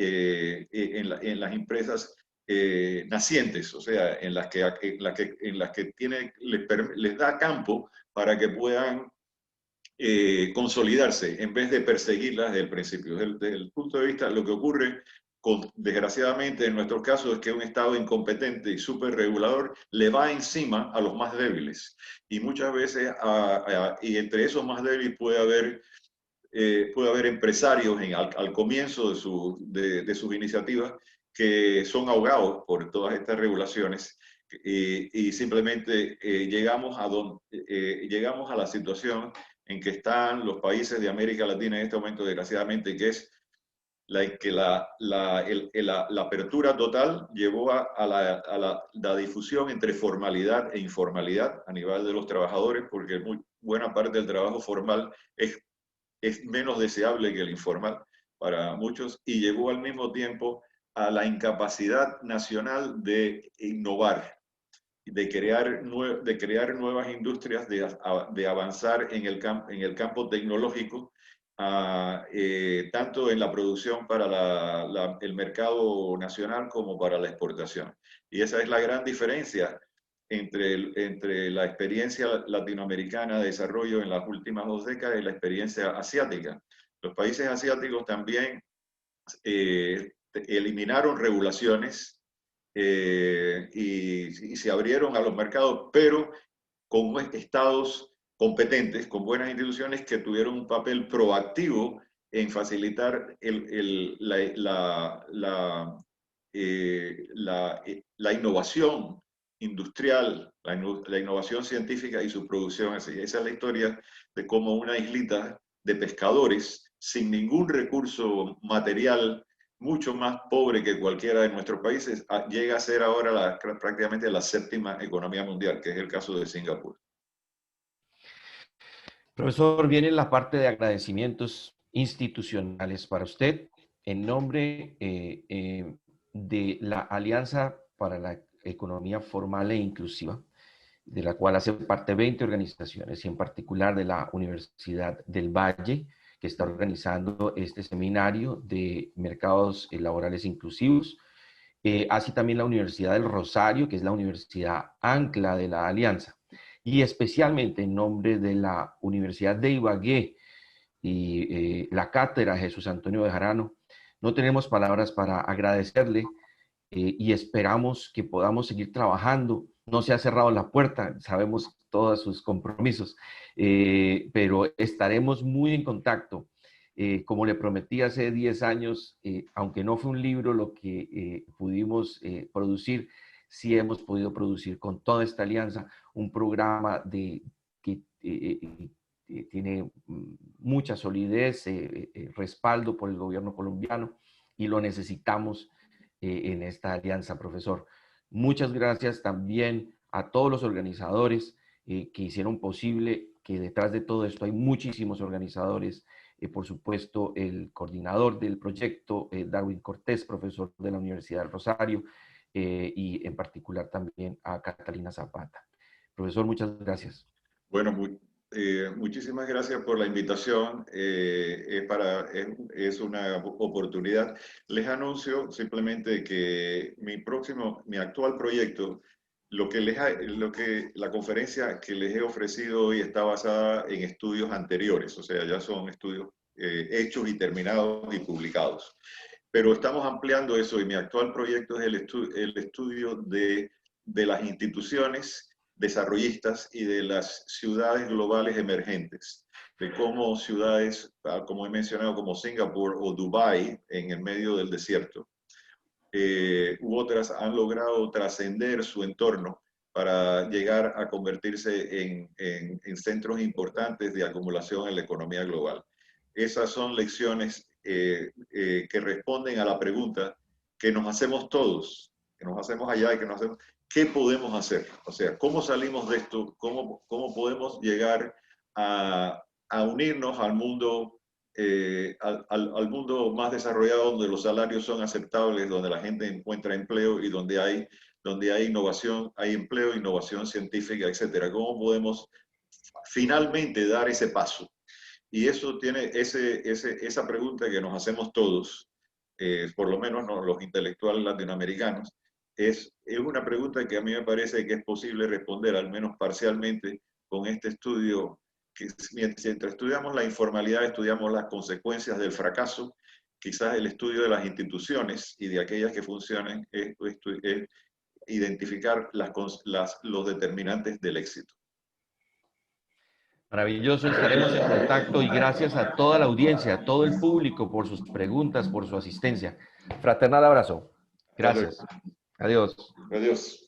nacientes, o sea, en las que les da campo para que puedan consolidarse en vez de perseguirlas desde el principio. Desde el punto de vista de lo que ocurre desgraciadamente, en nuestro caso, es que un Estado incompetente y súper regulador le va encima a los más débiles. Y muchas veces, y entre esos más débiles puede haber empresarios al comienzo de sus iniciativas que son ahogados por todas estas regulaciones y simplemente llegamos a la situación en que están los países de América Latina en este momento, desgraciadamente, que es la apertura total llevó a la difusión entre formalidad e informalidad a nivel de los trabajadores, porque muy buena parte del trabajo formal es menos deseable que el informal para muchos, y llevó al mismo tiempo a la incapacidad nacional de innovar, de crear nuevas industrias, de avanzar en el campo tecnológico, tanto en la producción para el mercado nacional como para la exportación. Y esa es la gran diferencia entre la experiencia latinoamericana de desarrollo en las últimas 2 décadas y la experiencia asiática. Los países asiáticos también eliminaron regulaciones y se abrieron a los mercados, pero con estados competentes, con buenas instituciones que tuvieron un papel proactivo en facilitar la innovación industrial, la innovación científica y su producción. Esa es la historia de cómo una islita de pescadores sin ningún recurso material, mucho más pobre que cualquiera de nuestros países, llega a ser ahora prácticamente la 7ª economía mundial, que es el caso de Singapur. Profesor, viene la parte de agradecimientos institucionales para usted en nombre de la Alianza para la Economía Formal e Inclusiva, de la cual hacen parte 20 organizaciones y en particular de la Universidad del Valle, que está organizando este seminario de mercados laborales inclusivos. Así también la Universidad del Rosario, que es la universidad ancla de la Alianza, y especialmente en nombre de la Universidad de Ibagué y la Cátedra Jesús Antonio Bejarano, no tenemos palabras para agradecerle y esperamos que podamos seguir trabajando. No se ha cerrado la puerta, sabemos todos sus compromisos, pero estaremos muy en contacto. Como le prometí hace 10 años, aunque no fue un libro lo que pudimos producir, sí hemos podido producir con toda esta alianza un programa que tiene mucha solidez, respaldo por el gobierno colombiano y lo necesitamos en esta alianza, profesor. Muchas gracias también a todos los organizadores que hicieron posible que detrás de todo esto hay muchísimos organizadores. Por supuesto, el coordinador del proyecto, Darwin Cortés, profesor de la Universidad del Rosario, y en particular también a Catalina Zapata. Profesor, muchas gracias. Bueno, muchísimas gracias por la invitación. Es una oportunidad. Les anuncio simplemente que mi actual proyecto, la conferencia que les he ofrecido hoy está basada en estudios anteriores, o sea, ya son estudios hechos y terminados y publicados. Pero estamos ampliando eso y mi actual proyecto es el estudio de las instituciones desarrollistas y de las ciudades globales emergentes, de cómo ciudades, como he mencionado, como Singapur o Dubái, en el medio del desierto, u otras han logrado trascender su entorno para llegar a convertirse en centros importantes de acumulación en la economía global. Esas son lecciones que responden a la pregunta que nos hacemos todos, que nos hacemos allá y que nos hacemos, ¿qué podemos hacer? O sea, ¿cómo salimos de esto? ¿Cómo podemos llegar a unirnos al mundo, al mundo más desarrollado, donde los salarios son aceptables, donde la gente encuentra empleo y donde hay innovación, hay empleo, innovación científica, etcétera? ¿Cómo podemos finalmente dar ese paso? Y eso tiene esa pregunta que nos hacemos todos, por lo menos los intelectuales latinoamericanos, es una pregunta que a mí me parece que es posible responder, al menos parcialmente, con este estudio, que mientras estudiamos la informalidad, estudiamos las consecuencias del fracaso, quizás el estudio de las instituciones y de aquellas que funcionen es identificar los determinantes del éxito. Maravilloso, estaremos en contacto y gracias a toda la audiencia, a todo el público por sus preguntas, por su asistencia. Fraternal abrazo. Gracias. Adiós. Adiós.